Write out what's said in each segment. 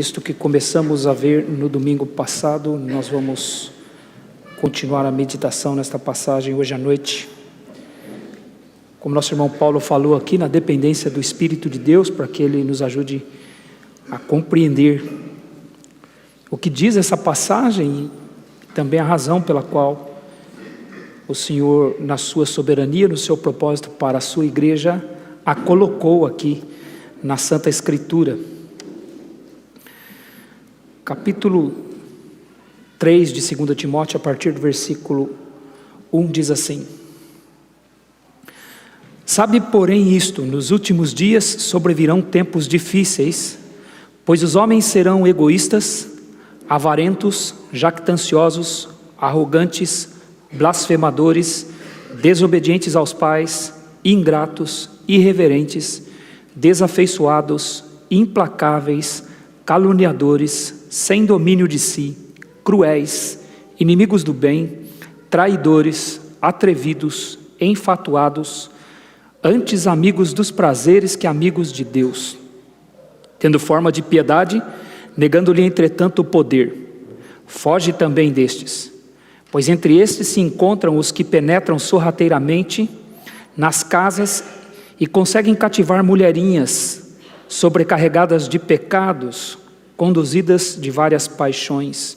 Texto que começamos a ver no domingo passado, nós vamos continuar a meditação nesta passagem hoje à noite. Como nosso irmão Paulo falou aqui, na dependência do Espírito de Deus, para que Ele nos ajude a compreender o que diz essa passagem e também a razão pela qual o Senhor, na sua soberania, no seu propósito para a sua igreja, a colocou aqui na Santa Escritura. Capítulo 3 de 2 Timóteo, a partir do versículo 1, diz assim: Sabe, porém, isto, nos últimos dias sobrevirão tempos difíceis, pois os homens serão egoístas, avarentos, jactanciosos, arrogantes, blasfemadores, desobedientes aos pais, ingratos, irreverentes, desafeiçoados, implacáveis, caluniadores, sem domínio de si, cruéis, inimigos do bem, traidores, atrevidos, enfatuados, antes amigos dos prazeres que amigos de Deus, tendo forma de piedade, negando-lhe entretanto o poder. Foge também destes, pois entre estes se encontram os que penetram sorrateiramente nas casas e conseguem cativar mulherinhas, sobrecarregadas de pecados, conduzidas de várias paixões,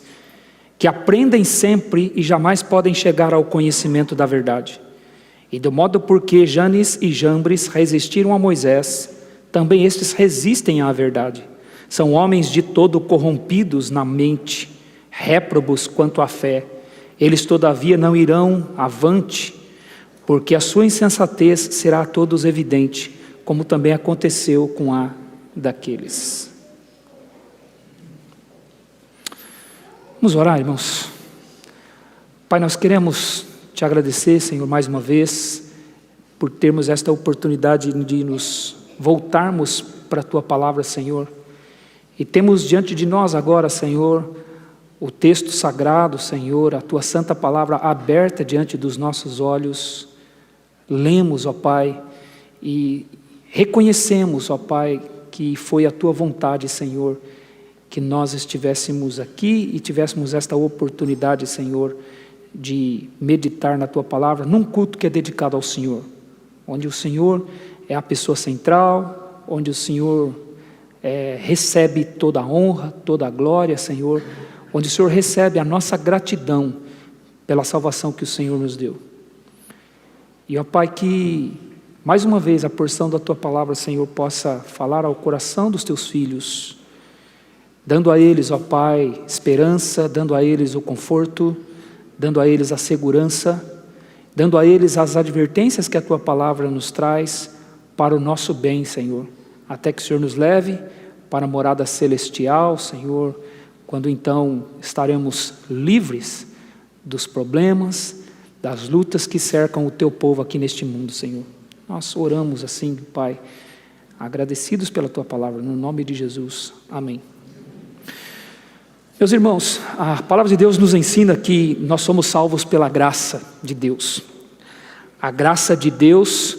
que aprendem sempre e jamais podem chegar ao conhecimento da verdade. E do modo porque Janes e Jambres resistiram a Moisés, também estes resistem à verdade. São homens de todo corrompidos na mente, réprobos quanto à fé. Eles todavia não irão avante, porque a sua insensatez será a todos evidente, como também aconteceu com a daqueles. Vamos orar, irmãos. Pai, nós queremos te agradecer, Senhor, mais uma vez, por termos esta oportunidade de nos voltarmos para a Tua Palavra, Senhor. E temos diante de nós agora, Senhor, o texto sagrado, Senhor, a Tua Santa Palavra aberta diante dos nossos olhos. Lemos, ó Pai, e reconhecemos, ó Pai, que foi a Tua vontade, Senhor, que nós estivéssemos aqui e tivéssemos esta oportunidade, Senhor, de meditar na Tua Palavra, num culto que é dedicado ao Senhor, onde o Senhor é a pessoa central, onde o Senhor recebe toda a honra, toda a glória, Senhor, onde o Senhor recebe a nossa gratidão pela salvação que o Senhor nos deu. E, ó Pai, que mais uma vez a porção da Tua Palavra, Senhor, possa falar ao coração dos Teus filhos, dando a eles, ó Pai, esperança, dando a eles o conforto, dando a eles a segurança, dando a eles as advertências que a Tua Palavra nos traz para o nosso bem, Senhor, até que o Senhor nos leve para a morada celestial, Senhor, quando então estaremos livres dos problemas, das lutas que cercam o Teu povo aqui neste mundo, Senhor. Nós oramos assim, Pai, agradecidos pela Tua Palavra, no nome de Jesus. Amém. Meus irmãos, a Palavra de Deus nos ensina que nós somos salvos pela graça de Deus. A graça de Deus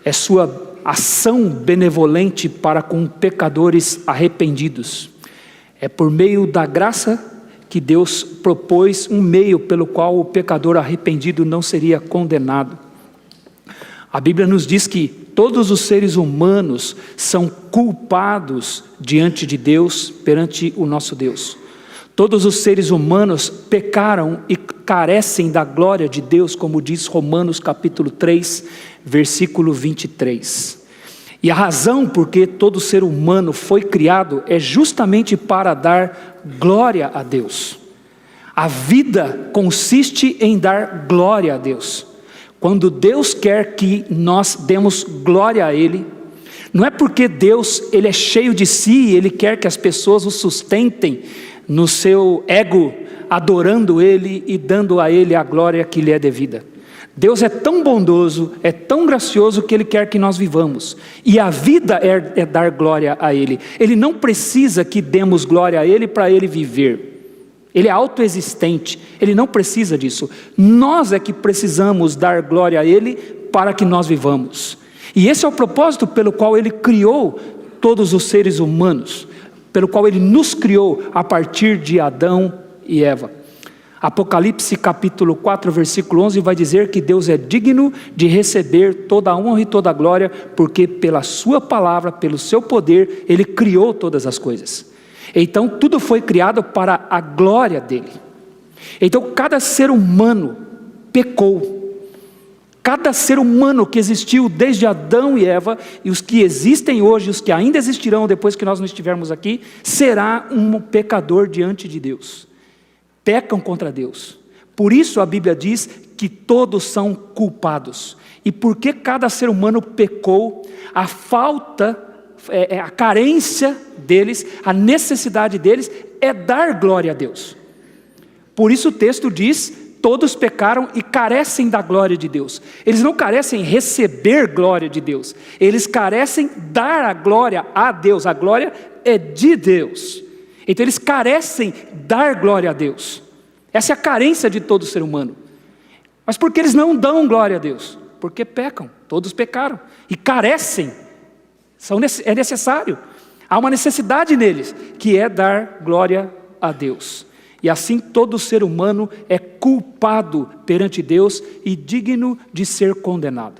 é sua ação benevolente para com pecadores arrependidos. É por meio da graça que Deus propôs um meio pelo qual o pecador arrependido não seria condenado. A Bíblia nos diz que todos os seres humanos são culpados diante de Deus, perante o nosso Deus. Todos os seres humanos pecaram e carecem da glória de Deus, como diz Romanos capítulo 3, versículo 23. E a razão por que todo ser humano foi criado é justamente para dar glória a Deus. A vida consiste em dar glória a Deus. Quando Deus quer que nós demos glória a Ele, não é porque Deus Ele é cheio de si e Ele quer que as pessoas o sustentem no seu ego, adorando Ele e dando a Ele a glória que lhe é devida. Deus é tão bondoso, é tão gracioso que Ele quer que nós vivamos. E a vida é dar glória a Ele. Ele não precisa que demos glória a Ele para Ele viver. Ele é autoexistente, Ele não precisa disso. Nós é que precisamos dar glória a Ele para que nós vivamos. E esse é o propósito pelo qual Ele criou todos os seres humanos. pelo qual Ele nos criou a partir de Adão e Eva. Apocalipse capítulo 4, versículo 11 vai dizer que Deus é digno de receber toda a honra e toda a glória, porque pela sua palavra, pelo seu poder, Ele criou todas as coisas. Então tudo foi criado para a glória dEle. Então cada ser humano pecou. Cada ser humano que existiu desde Adão e Eva, e os que existem hoje, os que ainda existirão depois que nós não estivermos aqui, será um pecador diante de Deus. Pecam contra Deus. Por isso a Bíblia diz que todos são culpados. E porque cada ser humano pecou, a falta, a carência deles, a necessidade deles é dar glória a Deus. Por isso o texto diz: todos pecaram e carecem da glória de Deus. Eles não carecem receber glória de Deus, eles carecem dar a glória a Deus. A glória é de Deus. Então eles carecem dar glória a Deus. Essa é a carência de todo ser humano. Mas por que eles não dão glória a Deus? Porque pecam, todos pecaram e carecem. É necessário, há uma necessidade neles, que é dar glória a Deus. E assim todo ser humano é culpado perante Deus e digno de ser condenado.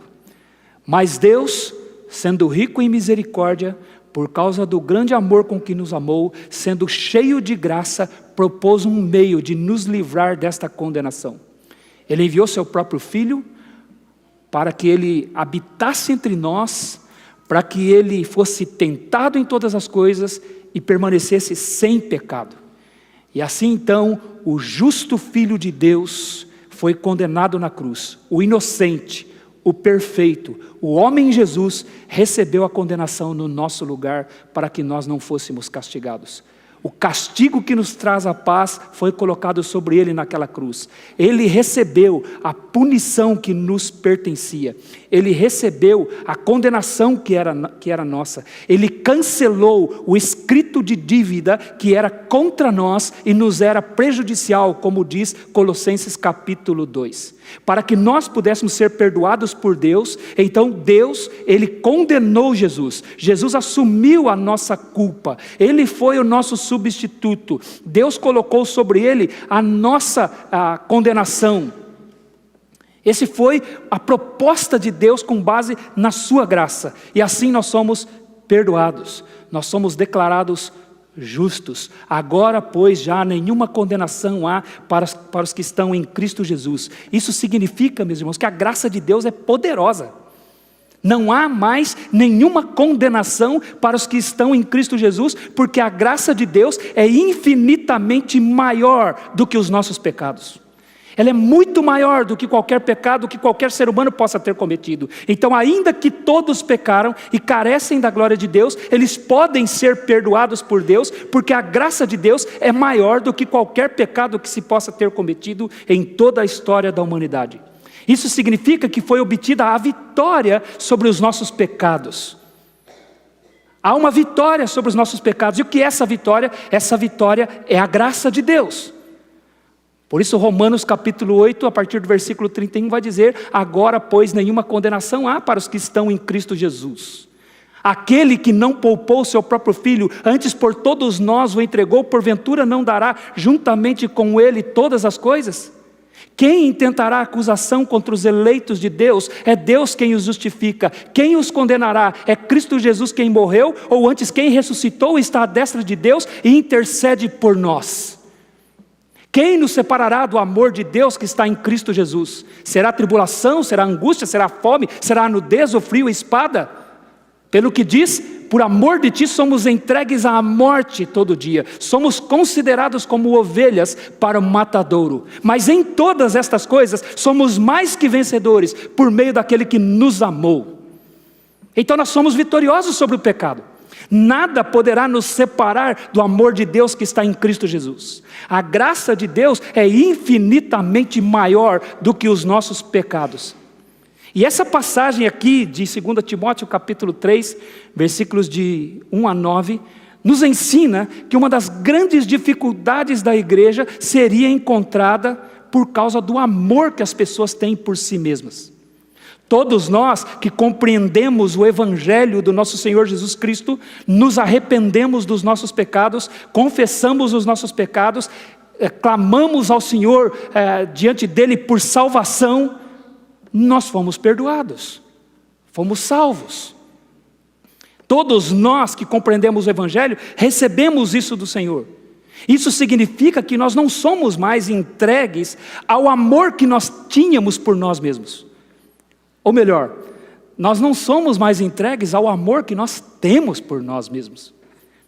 Mas Deus, sendo rico em misericórdia, por causa do grande amor com que nos amou, sendo cheio de graça, propôs um meio de nos livrar desta condenação. Ele enviou seu próprio Filho para que Ele habitasse entre nós, para que Ele fosse tentado em todas as coisas e permanecesse sem pecado. E assim então, o justo Filho de Deus foi condenado na cruz. O inocente, o perfeito, o homem Jesus recebeu a condenação no nosso lugar para que nós não fôssemos castigados. O castigo que nos traz a paz foi colocado sobre Ele naquela cruz. Ele recebeu a punição que nos pertencia. Ele recebeu a condenação que era nossa. Ele cancelou o escrito de dívida que era contra nós e nos era prejudicial, como diz Colossenses capítulo 2. Para que nós pudéssemos ser perdoados por Deus, então Deus, Ele condenou Jesus. Jesus assumiu a nossa culpa. Ele foi o nosso substituto. Deus colocou sobre Ele a nossa condenação. Esse foi a proposta de Deus com base na sua graça. E assim nós somos perdoados. Nós somos declarados justos. Agora, pois, já nenhuma condenação há para os que estão em Cristo Jesus. Isso significa, meus irmãos, que a graça de Deus é poderosa. Não há mais nenhuma condenação para os que estão em Cristo Jesus, porque a graça de Deus é infinitamente maior do que os nossos pecados. Ela é muito maior do que qualquer pecado que qualquer ser humano possa ter cometido. Então, ainda que todos pecaram e carecem da glória de Deus, eles podem ser perdoados por Deus, porque a graça de Deus é maior do que qualquer pecado que se possa ter cometido em toda a história da humanidade. Isso significa que foi obtida a vitória sobre os nossos pecados. Há uma vitória sobre os nossos pecados. E o que é essa vitória? Essa vitória é a graça de Deus. Por isso Romanos capítulo 8, a partir do versículo 31, vai dizer: agora, pois, nenhuma condenação há para os que estão em Cristo Jesus. Aquele que não poupou seu próprio Filho, antes por todos nós o entregou, porventura não dará juntamente com Ele todas as coisas? Quem intentará acusação contra os eleitos de Deus? É Deus quem os justifica. Quem os condenará? É Cristo Jesus quem morreu, ou antes quem ressuscitou, está à destra de Deus e intercede por nós. Quem nos separará do amor de Deus que está em Cristo Jesus? Será tribulação, será angústia, será fome, será nudez ou frio, espada? Pelo que diz, por amor de ti somos entregues à morte todo dia. Somos considerados como ovelhas para o matadouro. Mas em todas estas coisas somos mais que vencedores por meio daquele que nos amou. Então nós somos vitoriosos sobre o pecado. Nada poderá nos separar do amor de Deus que está em Cristo Jesus. A graça de Deus é infinitamente maior do que os nossos pecados. E essa passagem aqui de 2 Timóteo capítulo 3, versículos de 1 a 9, nos ensina que uma das grandes dificuldades da igreja seria encontrada por causa do amor que as pessoas têm por si mesmas. Todos nós que compreendemos o Evangelho do nosso Senhor Jesus Cristo, nos arrependemos dos nossos pecados, confessamos os nossos pecados, clamamos ao Senhor diante dEle por salvação, nós fomos perdoados, fomos salvos. Todos nós que compreendemos o Evangelho, recebemos isso do Senhor. Isso significa que nós não somos mais entregues ao amor que nós tínhamos por nós mesmos. Ou melhor, nós não somos mais entregues ao amor que nós temos por nós mesmos.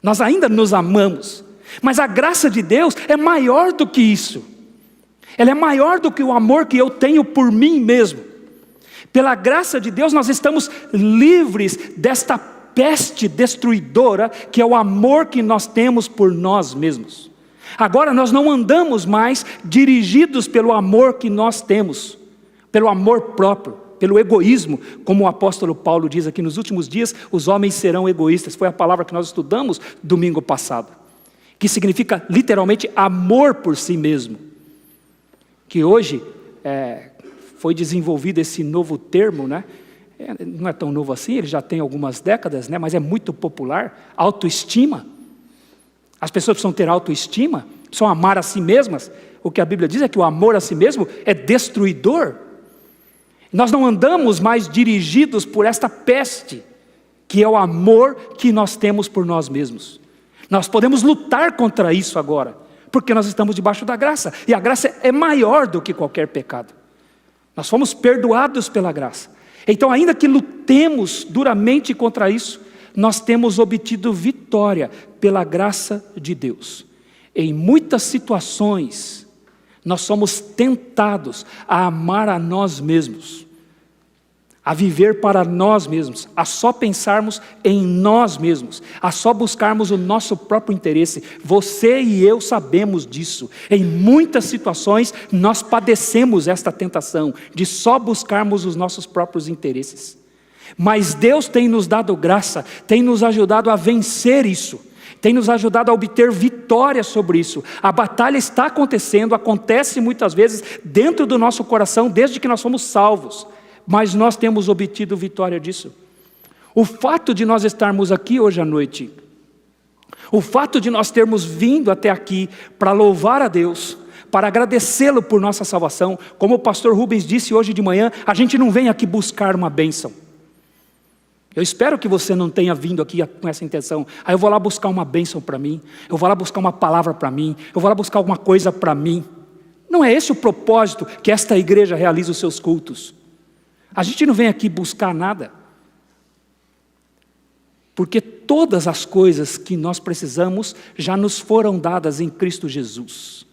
Nós ainda nos amamos, mas a graça de Deus é maior do que isso. Ela é maior do que o amor que eu tenho por mim mesmo. Pela graça de Deus nós estamos livres desta peste destruidora que é o amor que nós temos por nós mesmos. Agora nós não andamos mais dirigidos pelo amor que nós temos, pelo amor próprio, pelo egoísmo, como o apóstolo Paulo diz aqui: nos últimos dias os homens serão egoístas. Foi a palavra que nós estudamos domingo passado, que significa literalmente amor por si mesmo, que hoje foi desenvolvido esse novo termo, né? Não é tão novo assim, ele já tem algumas décadas, né? Mas é muito popular: autoestima. As pessoas precisam ter autoestima, precisam amar a si mesmas. O que a Bíblia diz é que o amor a si mesmo é destruidor. Nós não andamos mais dirigidos por esta peste, que é o amor que nós temos por nós mesmos. Nós podemos lutar contra isso agora, porque nós estamos debaixo da graça, e a graça é maior do que qualquer pecado. Nós fomos perdoados pela graça. Então, ainda que lutemos duramente contra isso, nós temos obtido vitória pela graça de Deus. Em muitas situações, nós somos tentados a amar a nós mesmos, a viver para nós mesmos, a só pensarmos em nós mesmos, a só buscarmos o nosso próprio interesse. Você e eu sabemos disso. Em muitas situações nós padecemos esta tentação de só buscarmos os nossos próprios interesses. Mas Deus tem nos dado graça, tem nos ajudado a vencer isso, tem nos ajudado a obter vitória sobre isso. A batalha está acontecendo, acontece muitas vezes dentro do nosso coração desde que nós fomos salvos, mas nós temos obtido vitória disso. O fato de nós estarmos aqui hoje à noite, o fato de nós termos vindo até aqui para louvar a Deus, para agradecê-lo por nossa salvação, como o pastor Rubens disse hoje de manhã, a gente não vem aqui buscar uma bênção. Eu espero que você não tenha vindo aqui com essa intenção: eu vou lá buscar uma bênção para mim, eu vou lá buscar uma palavra para mim, eu vou lá buscar alguma coisa para mim. Não é esse o propósito que esta igreja realiza os seus cultos. A gente não vem aqui buscar nada, porque todas as coisas que nós precisamos já nos foram dadas em Cristo Jesus.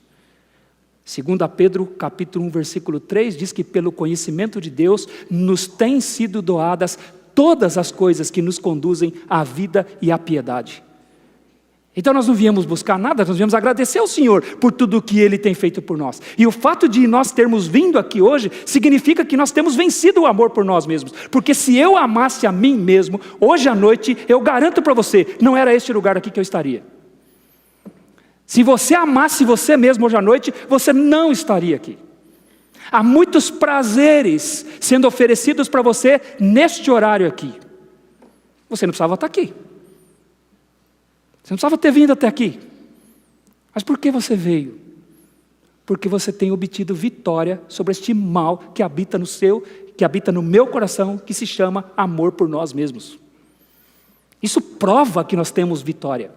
2 Pedro capítulo 1, versículo 3 diz que pelo conhecimento de Deus nos têm sido doadas todas as coisas que nos conduzem à vida e à piedade. Então nós não viemos buscar nada, nós viemos agradecer ao Senhor por tudo o que Ele tem feito por nós. E o fato de nós termos vindo aqui hoje significa que nós temos vencido o amor por nós mesmos. Porque se eu amasse a mim mesmo, hoje à noite, eu garanto para você, não era este lugar aqui que eu estaria. Se você amasse você mesmo hoje à noite, você não estaria aqui. Há muitos prazeres sendo oferecidos para você neste horário aqui. Você não precisava estar aqui. Você não precisava ter vindo até aqui. Mas por que você veio? Porque você tem obtido vitória sobre este mal que habita no meu coração, que se chama amor por nós mesmos. Isso prova que nós temos vitória.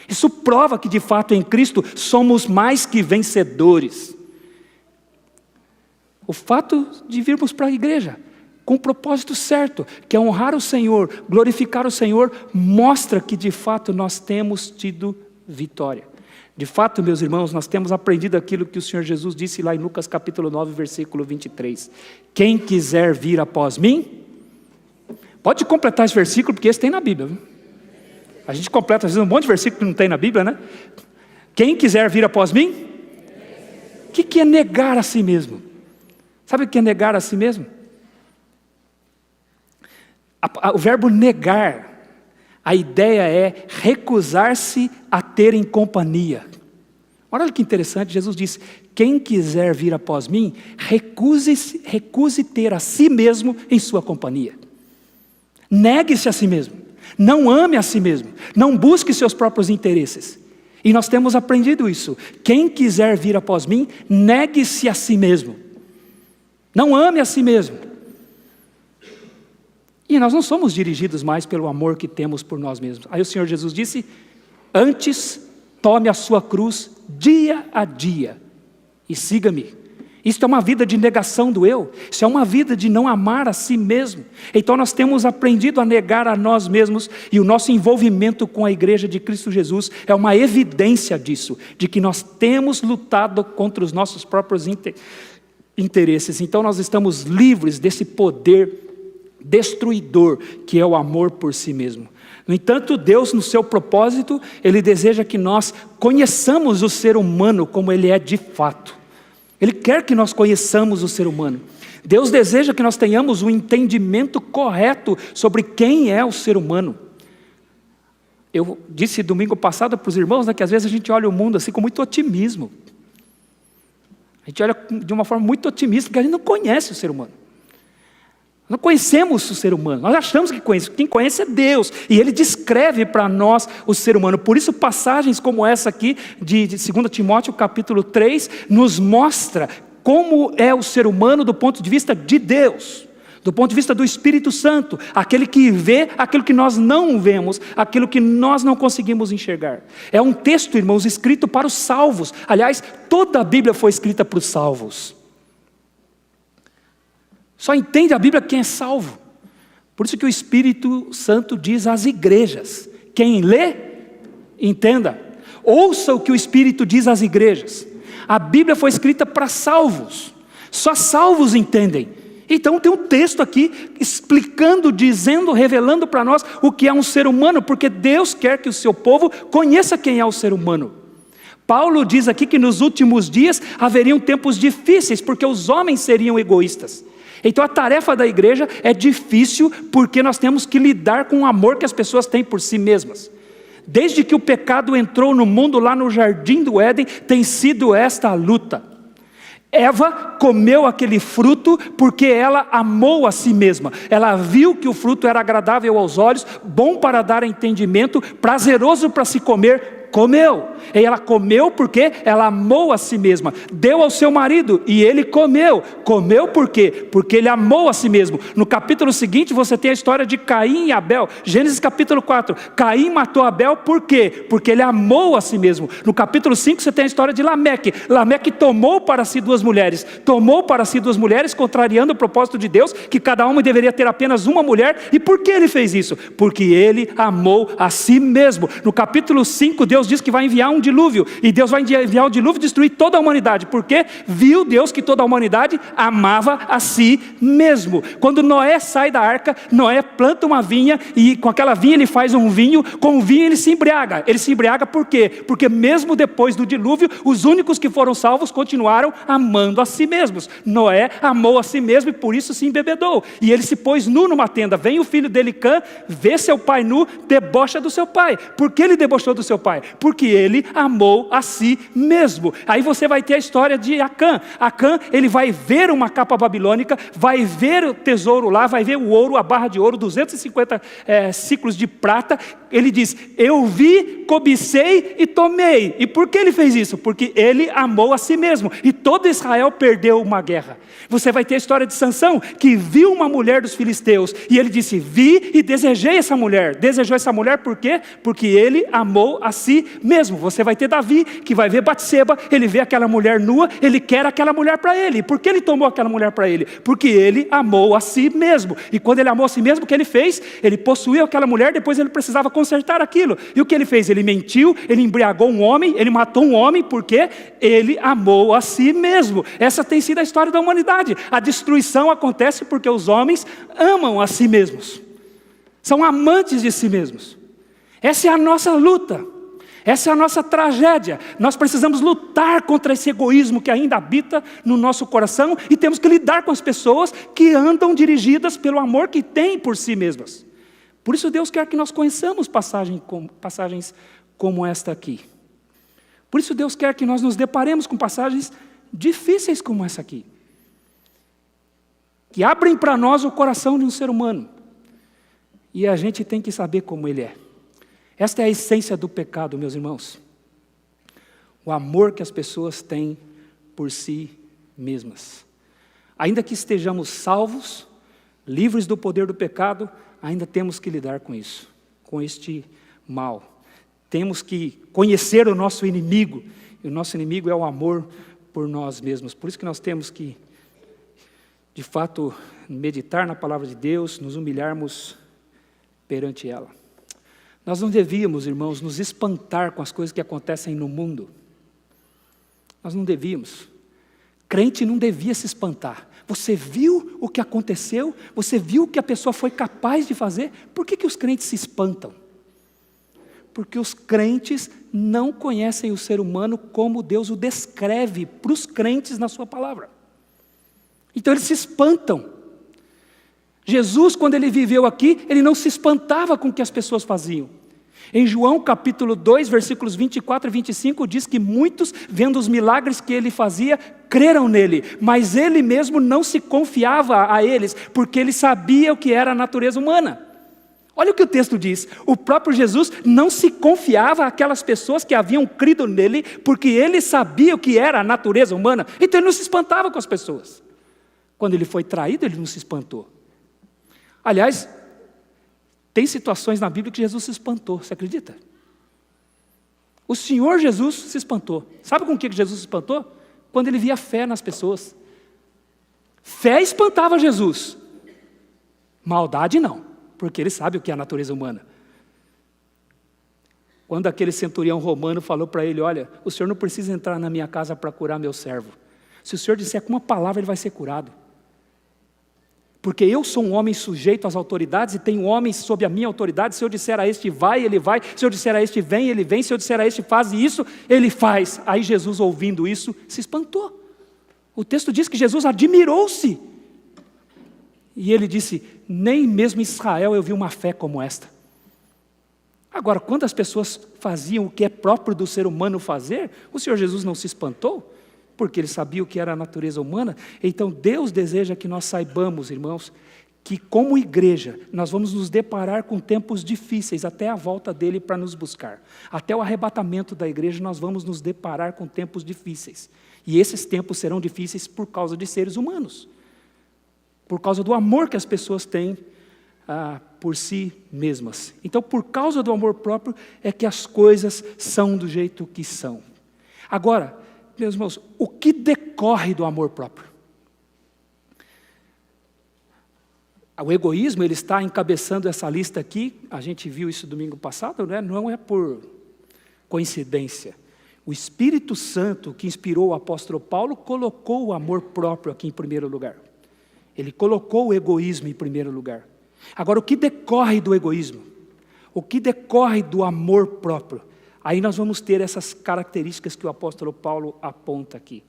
Isso prova que de fato em Cristo somos mais que vencedores. O fato de virmos para a igreja com o propósito certo, que é honrar o Senhor, glorificar o Senhor, mostra que de fato nós temos tido vitória. De fato, meus irmãos, nós temos aprendido aquilo que o Senhor Jesus disse lá em Lucas capítulo 9, versículo 23. Quem quiser vir após mim, pode completar esse versículo, porque esse tem na Bíblia. Viu? A gente completa às vezes um monte de versículo que não tem na Bíblia, né? Quem quiser vir após mim, o que é negar a si mesmo? Sabe o que é negar a si mesmo? O verbo negar, a ideia é recusar-se a ter em companhia. Olha que interessante, Jesus disse: quem quiser vir após mim, recuse ter a si mesmo em sua companhia. Negue-se a si mesmo, não ame a si mesmo, não busque seus próprios interesses. E nós temos aprendido isso. Quem quiser vir após mim, negue-se a si mesmo. Não ame a si mesmo. E nós não somos dirigidos mais pelo amor que temos por nós mesmos. Aí o Senhor Jesus disse, antes tome a sua cruz dia a dia e siga-me. Isso é uma vida de negação do eu. Isso é uma vida de não amar a si mesmo. Então nós temos aprendido a negar a nós mesmos. E o nosso envolvimento com a igreja de Cristo Jesus é uma evidência disso. De que nós temos lutado contra os nossos próprios interesses. Então nós estamos livres desse poder destruidor que é o amor por si mesmo. No entanto, Deus, no seu propósito, Ele deseja que nós conheçamos o ser humano como ele é de fato. Ele quer que nós conheçamos o ser humano. Deus deseja que nós tenhamos um entendimento correto sobre quem é o ser humano. Eu disse domingo passado para os irmãos, que às vezes a gente olha o mundo assim com muito otimismo. A gente olha de uma forma muito otimista, porque a gente não conhece o ser humano. Não conhecemos o ser humano, nós achamos que conhecemos. Quem conhece é Deus, e Ele descreve para nós o ser humano. Por isso passagens como essa aqui, de 2 Timóteo capítulo 3, nos mostra como é o ser humano do ponto de vista de Deus, do ponto de vista do Espírito Santo, aquele que vê aquilo que nós não vemos, aquilo que nós não conseguimos enxergar. É um texto, irmãos, escrito para os salvos. Aliás, toda a Bíblia foi escrita para os salvos. Só entende a Bíblia quem é salvo. Por isso que o Espírito Santo diz às igrejas. Quem lê, entenda. Ouça o que o Espírito diz às igrejas. A Bíblia foi escrita para salvos. Só salvos entendem. Então tem um texto aqui explicando, dizendo, revelando para nós o que é um ser humano. Porque Deus quer que o seu povo conheça quem é o ser humano. Paulo diz aqui que nos últimos dias haveriam tempos difíceis, porque os homens seriam egoístas. Então a tarefa da igreja é difícil, porque nós temos que lidar com o amor que as pessoas têm por si mesmas. Desde que o pecado entrou no mundo, lá no jardim do Éden, tem sido esta a luta. Eva comeu aquele fruto porque ela amou a si mesma. Ela viu que o fruto era agradável aos olhos, bom para dar entendimento, prazeroso para se comer. Comeu, e ela comeu porque ela amou a si mesma, deu ao seu marido e ele comeu. Comeu por quê? Porque ele amou a si mesmo. No capítulo seguinte você tem a história de Caim e Abel, Gênesis capítulo 4, Caim matou Abel por quê? Porque ele amou a si mesmo. No capítulo 5 você tem a história de Lameque. Lameque tomou para si duas mulheres, contrariando o propósito de Deus, que cada homem deveria ter apenas uma mulher. E por que ele fez isso? Porque ele amou a si mesmo. No capítulo 5 Deus diz que vai enviar um dilúvio, e Deus vai enviar um dilúvio e destruir toda a humanidade, porque viu Deus que toda a humanidade amava a si mesmo. Quando Noé sai da arca, Noé planta uma vinha, e com aquela vinha ele faz um vinho, com o vinho ele se embriaga por quê? Porque mesmo depois do dilúvio, os únicos que foram salvos continuaram amando a si mesmos. Noé amou a si mesmo e por isso se embebedou, e ele se pôs nu numa tenda. Vem o filho dele, Cã, vê seu pai nu, debocha do seu pai. Por que ele debochou do seu pai? Porque ele amou a si mesmo. Aí você vai ter a história de Acã. Acã, ele vai ver uma capa babilônica, vai ver o tesouro lá, vai ver o ouro, a barra de ouro, 250 ciclos de prata. Ele diz, eu vi, cobicei e tomei. E por que ele fez isso? Porque ele amou a si mesmo. E todo Israel perdeu uma guerra. Você vai ter a história de Sansão, que viu uma mulher dos filisteus, e ele disse, vi e desejei essa mulher. Desejou essa mulher por quê? Porque ele amou a si mesmo. Você vai ter Davi, que vai ver Batseba, ele vê aquela mulher nua, ele quer aquela mulher para ele. Por que ele tomou aquela mulher para ele? Porque ele amou a si mesmo. E quando ele amou a si mesmo, o que ele fez? Ele possuiu aquela mulher, depois ele precisava consertar aquilo. E o que ele fez? Ele mentiu, ele embriagou um homem, ele matou um homem, porque ele amou a si mesmo. Essa tem sido a história da humanidade. A destruição acontece porque os homens amam a si mesmos. São amantes de si mesmos. Essa é a nossa luta. Essa é a nossa tragédia. Nós precisamos lutar contra esse egoísmo que ainda habita no nosso coração, e temos que lidar com as pessoas que andam dirigidas pelo amor que têm por si mesmas. Por isso Deus quer que nós conheçamos passagens como esta aqui. Por isso Deus quer que nós nos deparemos com passagens difíceis como essa aqui, que abrem para nós o coração de um ser humano, e a gente tem que saber como ele é. Esta é a essência do pecado, meus irmãos. O amor que as pessoas têm por si mesmas. Ainda que estejamos salvos, livres do poder do pecado, ainda temos que lidar com isso, com este mal. Temos que conhecer o nosso inimigo, e o nosso inimigo é o amor por nós mesmos. Por isso que nós temos que, de fato, meditar na palavra de Deus, nos humilharmos perante ela. Nós não devíamos, irmãos, nos espantar com as coisas que acontecem no mundo. Nós não devíamos. Crente não devia se espantar. Você viu o que aconteceu? Você viu o que a pessoa foi capaz de fazer? Por que os crentes se espantam? Porque os crentes não conhecem o ser humano como Deus o descreve para os crentes na sua palavra. Então eles se espantam. Jesus, quando ele viveu aqui, ele não se espantava com o que as pessoas faziam. Em João capítulo 2, versículos 24 e 25, diz que muitos, vendo os milagres que ele fazia, creram nele, mas ele mesmo não se confiava a eles, porque ele sabia o que era a natureza humana. Olha o que o texto diz, o próprio Jesus não se confiava àquelas pessoas que haviam crido nele, porque ele sabia o que era a natureza humana, então ele não se espantava com as pessoas. Quando ele foi traído, ele não se espantou. Aliás, tem situações na Bíblia que Jesus se espantou, você acredita? O Senhor Jesus se espantou. Sabe com o que Jesus se espantou? Quando ele via fé nas pessoas. Fé espantava Jesus. Maldade não, porque ele sabe o que é a natureza humana. Quando aquele centurião romano falou para ele, olha, o senhor não precisa entrar na minha casa para curar meu servo. Se o senhor disser com uma palavra, ele vai ser curado. Porque eu sou um homem sujeito às autoridades e tenho homens sob a minha autoridade. Se eu disser a este vai, ele vai. Se eu disser a este vem, ele vem. Se eu disser a este faz isso, ele faz. Aí Jesus, ouvindo isso, se espantou. O texto diz que Jesus admirou-se. E ele disse, nem mesmo em Israel eu vi uma fé como esta. Agora, quando as pessoas faziam o que é próprio do ser humano fazer, o Senhor Jesus não se espantou? Porque ele sabia o que era a natureza humana. Então Deus deseja que nós saibamos, irmãos, que como igreja, nós vamos nos deparar com tempos difíceis, até a volta dele para nos buscar. Até o arrebatamento da igreja, nós vamos nos deparar com tempos difíceis. E esses tempos serão difíceis por causa de seres humanos. Por causa do amor que as pessoas têm por si mesmas. Então, por causa do amor próprio, é que as coisas são do jeito que são. Agora, meus irmãos, o que decorre do amor próprio? O egoísmo, ele está encabeçando essa lista aqui, a gente viu isso domingo passado, né? Não é por coincidência. O Espírito Santo, que inspirou o apóstolo Paulo, colocou o amor próprio aqui em primeiro lugar. Ele colocou o egoísmo em primeiro lugar. Agora, o que decorre do egoísmo? O que decorre do amor próprio? Aí nós vamos ter essas características que o apóstolo Paulo aponta aqui.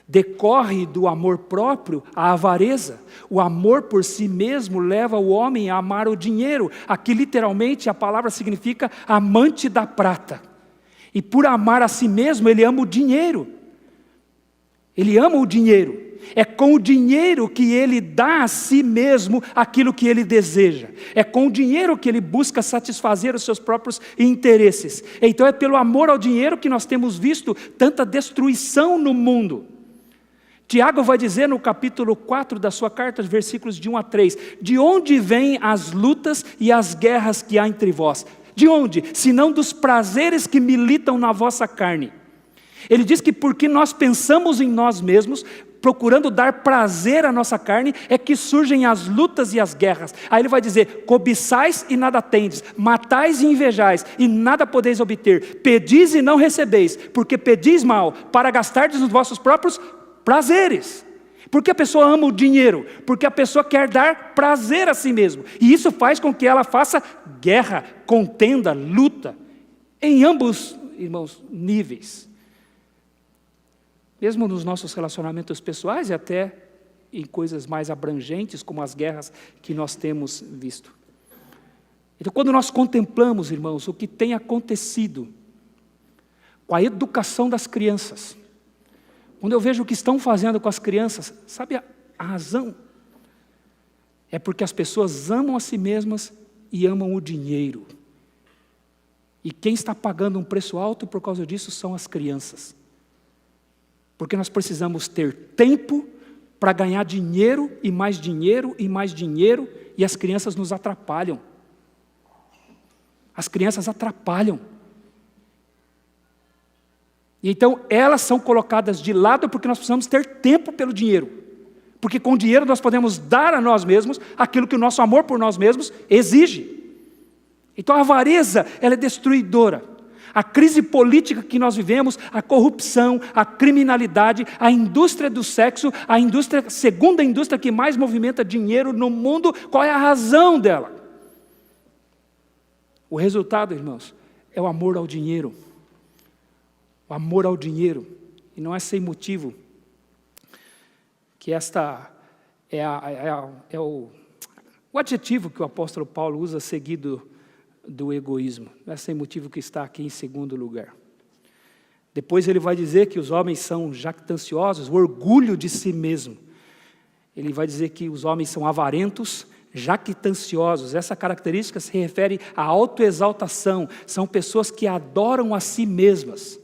Decorre do amor próprio a avareza. O amor por si mesmo leva o homem a amar o dinheiro. Aqui literalmente a palavra significa amante da prata. E por amar a si mesmo ele ama o dinheiro. Ele ama o dinheiro. É com o dinheiro que ele dá a si mesmo aquilo que ele deseja. É com o dinheiro que ele busca satisfazer os seus próprios interesses. Então é pelo amor ao dinheiro que nós temos visto tanta destruição no mundo. Tiago vai dizer no capítulo 4 da sua carta, versículos de 1 a 3, de onde vêm as lutas e as guerras que há entre vós? De onde? Senão dos prazeres que militam na vossa carne. Ele diz que porque nós pensamos em nós mesmos, procurando dar prazer à nossa carne, é que surgem as lutas e as guerras. Aí ele vai dizer, cobiçais e nada tendes, matais e invejais, e nada podeis obter, pedis e não recebeis, porque pedis mal, para gastardes nos vossos próprios prazeres. Porque a pessoa ama o dinheiro? Porque a pessoa quer dar prazer a si mesmo, e isso faz com que ela faça guerra, contenda, luta, em ambos, irmãos, níveis. Mesmo nos nossos relacionamentos pessoais e até em coisas mais abrangentes, como as guerras que nós temos visto. Então, quando nós contemplamos, irmãos, o que tem acontecido com a educação das crianças, quando eu vejo o que estão fazendo com as crianças, sabe a razão? É porque as pessoas amam a si mesmas e amam o dinheiro. E quem está pagando um preço alto por causa disso são as crianças. Porque nós precisamos ter tempo para ganhar dinheiro, e mais dinheiro, e mais dinheiro, e as crianças nos atrapalham. As crianças atrapalham. E então elas são colocadas de lado porque nós precisamos ter tempo pelo dinheiro. Porque com o dinheiro nós podemos dar a nós mesmos aquilo que o nosso amor por nós mesmos exige. Então a avareza, ela é destruidora. A crise política que nós vivemos, a corrupção, a criminalidade, a indústria do sexo, segunda indústria que mais movimenta dinheiro no mundo, qual é a razão dela? O resultado, irmãos, é o amor ao dinheiro. O amor ao dinheiro. E não é sem motivo que esta é o adjetivo que o apóstolo Paulo usa seguido do egoísmo. Não é sem motivo que está aqui em segundo lugar. Depois ele vai dizer que os homens são jactanciosos, o orgulho de si mesmo. Ele vai dizer que os homens são avarentos, jactanciosos. Essa característica se refere à autoexaltação. São pessoas que adoram a si mesmas,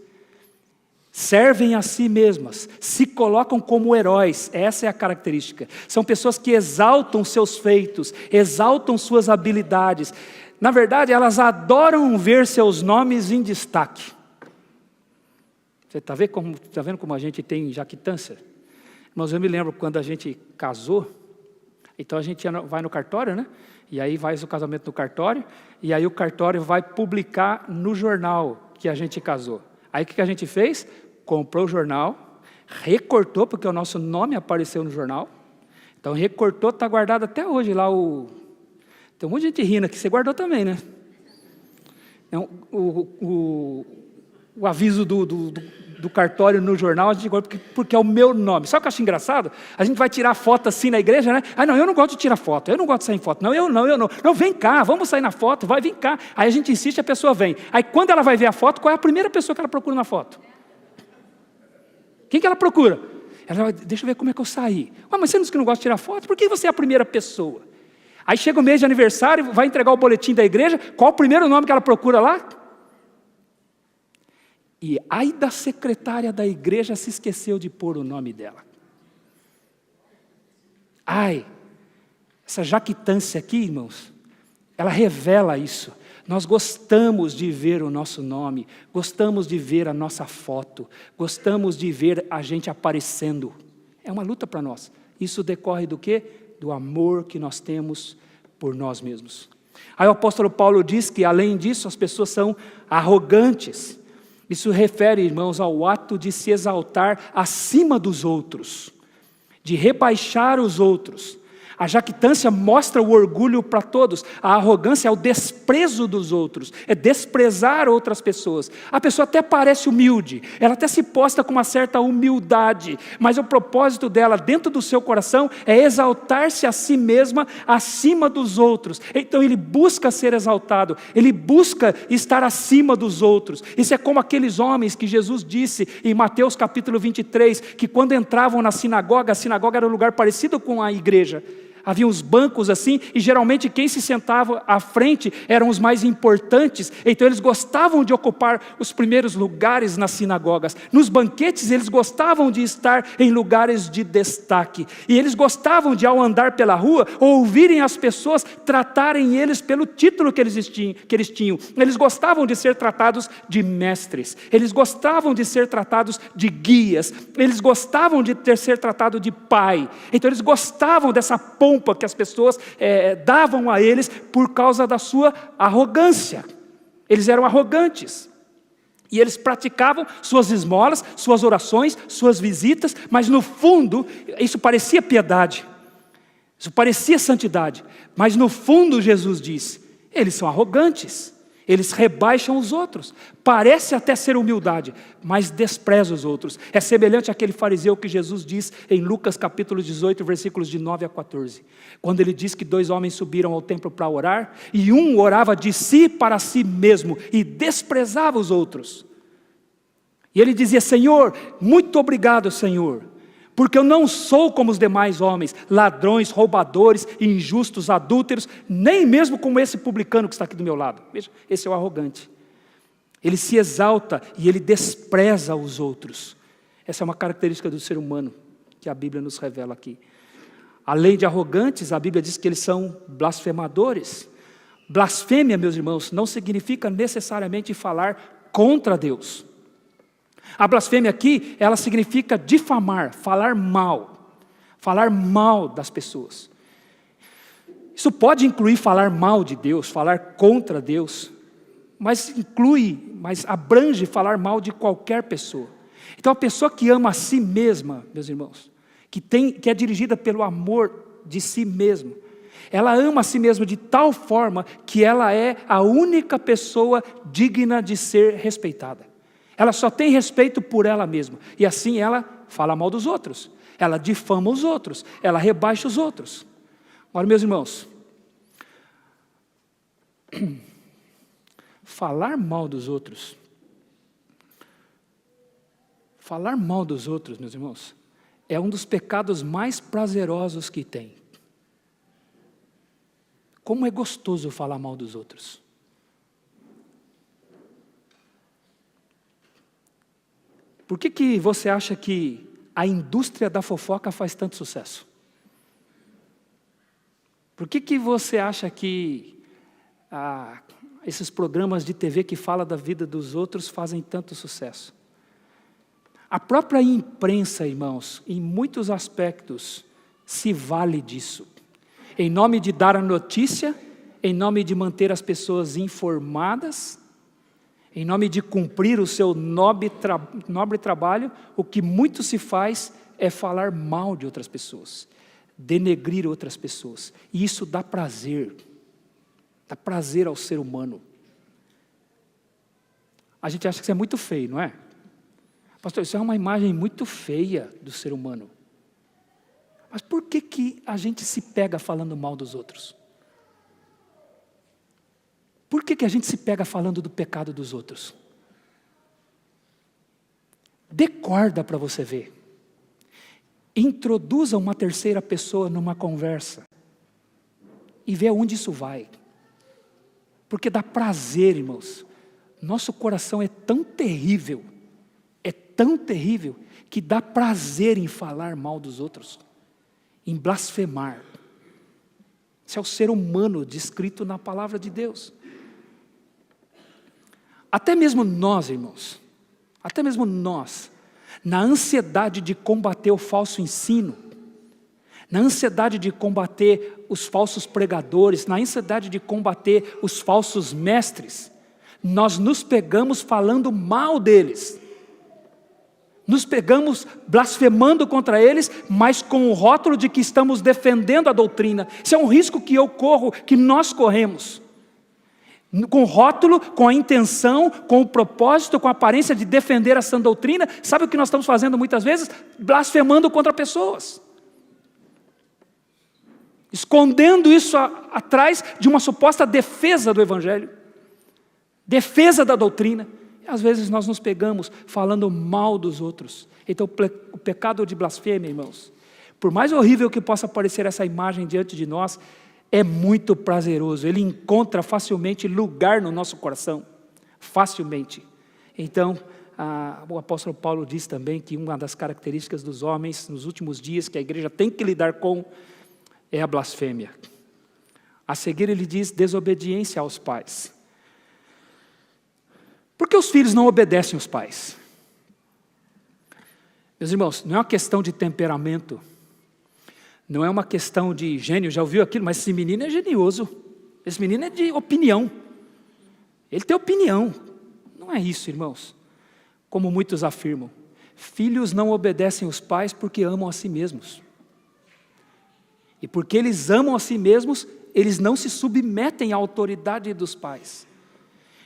servem a si mesmas, se colocam como heróis. Essa é a característica. São pessoas que exaltam seus feitos, exaltam suas habilidades. Na verdade, elas adoram ver seus nomes em destaque. Você está vendo como a gente tem jactância? Mas eu me lembro quando a gente casou, então a gente vai no cartório, né? E aí vai o casamento no cartório, e aí o cartório vai publicar no jornal que a gente casou. Aí o que a gente fez? Comprou o jornal, recortou, porque o nosso nome apareceu no jornal. Então recortou, está guardado até hoje lá o... Tem um monte de gente rindo aqui, você guardou também, né? Então, o aviso do cartório no jornal, a gente guarda porque é o meu nome. Sabe o que eu acho engraçado? A gente vai tirar foto assim na igreja, né? Ah, não, eu não gosto de tirar foto, eu não gosto de sair em foto. Não, eu não. Não, vem cá, vamos sair na foto, vem cá. Aí a gente insiste, a pessoa vem. Aí quando ela vai ver a foto, qual é a primeira pessoa que ela procura na foto? Quem que ela procura? Ela vai, deixa eu ver como é que eu saí. Ué, mas você não disse que não gosta de tirar foto? Por que você é a primeira pessoa? Aí chega o mês de aniversário, vai entregar o boletim da igreja, qual o primeiro nome que ela procura lá? E ai da secretária da igreja se esqueceu de pôr o nome dela. Ai, essa jactância aqui, irmãos, ela revela isso. Nós gostamos de ver o nosso nome, gostamos de ver a nossa foto, gostamos de ver a gente aparecendo. É uma luta para nós. Isso decorre do quê? Do amor que nós temos por nós mesmos. Aí o apóstolo Paulo diz que, além disso, as pessoas são arrogantes. Isso refere, irmãos, ao ato de se exaltar acima dos outros, de rebaixar os outros. A jactância mostra o orgulho para todos. A arrogância é o desprezo dos outros, é desprezar outras pessoas. A pessoa até parece humilde, ela até se posta com uma certa humildade, mas o propósito dela dentro do seu coração é exaltar-se a si mesma acima dos outros. Então ele busca ser exaltado, ele busca estar acima dos outros. Isso é como aqueles homens que Jesus disse em Mateus capítulo 23, que quando entravam na sinagoga, a sinagoga era um lugar parecido com a igreja. Havia uns bancos assim, e geralmente quem se sentava à frente eram os mais importantes. Então eles gostavam de ocupar os primeiros lugares nas sinagogas. Nos banquetes eles gostavam de estar em lugares de destaque. E eles gostavam de, ao andar pela rua, ouvirem as pessoas tratarem eles pelo título que eles tinham. Eles gostavam de ser tratados de mestres. Eles gostavam de ser tratados de guias. Eles gostavam de ser tratados de pai. Então eles gostavam dessa pompa que as pessoas davam a eles por causa da sua arrogância. Eles eram arrogantes. E eles praticavam suas esmolas, suas orações, suas visitas, mas no fundo, isso parecia piedade. Isso parecia santidade. Mas no fundo, Jesus diz, eles são arrogantes. Eles rebaixam os outros. Parece até ser humildade, mas despreza os outros. É semelhante àquele fariseu que Jesus diz em Lucas capítulo 18, versículos de 9 a 14. Quando ele diz que 2 homens subiram ao templo para orar, e um orava de si para si mesmo, e desprezava os outros. E ele dizia: Senhor, muito obrigado, Senhor, porque eu não sou como os demais homens, ladrões, roubadores, injustos, adúlteros, nem mesmo como esse publicano que está aqui do meu lado. Veja, esse é o arrogante. Ele se exalta e ele despreza os outros. Essa é uma característica do ser humano que a Bíblia nos revela aqui. Além de arrogantes, a Bíblia diz que eles são blasfemadores. Blasfêmia, meus irmãos, não significa necessariamente falar contra Deus. A blasfêmia aqui, ela significa difamar, falar mal das pessoas. Isso pode incluir falar mal de Deus, falar contra Deus, mas abrange falar mal de qualquer pessoa. Então a pessoa que ama a si mesma, meus irmãos, que é dirigida pelo amor de si mesma, ela ama a si mesma de tal forma que ela é a única pessoa digna de ser respeitada. Ela só tem respeito por ela mesma. E assim ela fala mal dos outros. Ela difama os outros. Ela rebaixa os outros. Agora, meus irmãos, falar mal dos outros, meus irmãos, é um dos pecados mais prazerosos que tem. Como é gostoso falar mal dos outros. Por que você acha que a indústria da fofoca faz tanto sucesso? Por que você acha que esses programas de TV que falam da vida dos outros fazem tanto sucesso? A própria imprensa, irmãos, em muitos aspectos, se vale disso. Em nome de dar a notícia, em nome de manter as pessoas informadas, em nome de cumprir o seu nobre trabalho, o que muito se faz é falar mal de outras pessoas, denegrir outras pessoas. E isso dá prazer ao ser humano. A gente acha que isso é muito feio, não é? Pastor, isso é uma imagem muito feia do ser humano. Mas por que a gente se pega falando mal dos outros? Por que a gente se pega falando do pecado dos outros? Dê corda para você ver. Introduza uma terceira pessoa numa conversa. E vê onde isso vai. Porque dá prazer, irmãos. Nosso coração é tão terrível, que dá prazer em falar mal dos outros. Em blasfemar. Esse é o ser humano descrito na palavra de Deus. Até mesmo nós, irmãos, na ansiedade de combater o falso ensino, na ansiedade de combater os falsos pregadores, na ansiedade de combater os falsos mestres, nós nos pegamos falando mal deles, nos pegamos blasfemando contra eles, mas com o rótulo de que estamos defendendo a doutrina. Isso é um risco que eu corro, que nós corremos. Com rótulo, com a intenção, com o propósito, com a aparência de defender a sã doutrina. Sabe o que nós estamos fazendo muitas vezes? Blasfemando contra pessoas. Escondendo isso atrás de uma suposta defesa do Evangelho. Defesa da doutrina. E às vezes nós nos pegamos falando mal dos outros. Então o pecado de blasfêmia, irmãos, por mais horrível que possa parecer essa imagem diante de nós, é muito prazeroso. Ele encontra facilmente lugar no nosso coração. Facilmente. Então, o apóstolo Paulo diz também que uma das características dos homens nos últimos dias que a igreja tem que lidar com é a blasfêmia. A seguir ele diz desobediência aos pais. Por que os filhos não obedecem aos pais? Meus irmãos, não é uma questão de temperamento. Não é uma questão de gênio, já ouviu aquilo, mas esse menino é genioso. Esse menino é de opinião. Ele tem opinião. Não é isso, irmãos. Como muitos afirmam. Filhos não obedecem os pais porque amam a si mesmos. E porque eles amam a si mesmos, eles não se submetem à autoridade dos pais.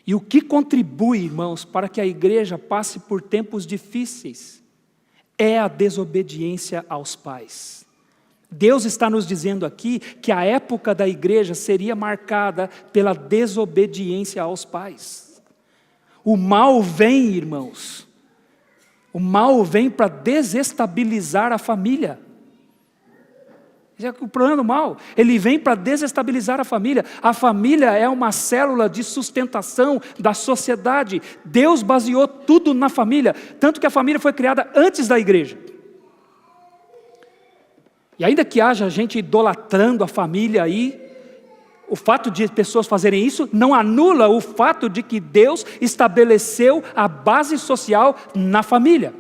E o que contribui, irmãos, para que a igreja passe por tempos difíceis é a desobediência aos pais. Deus está nos dizendo aqui que a época da igreja seria marcada pela desobediência aos pais. O mal vem, irmãos, O mal vem para desestabilizar a família. Esse é o problema do mal. Ele vem para desestabilizar a família. A família é uma célula de sustentação da sociedade. Deus baseou tudo na família, tanto que a família foi criada antes da igreja. E ainda que haja gente idolatrando a família aí, o fato de pessoas fazerem isso não anula o fato de que Deus estabeleceu a base social na família.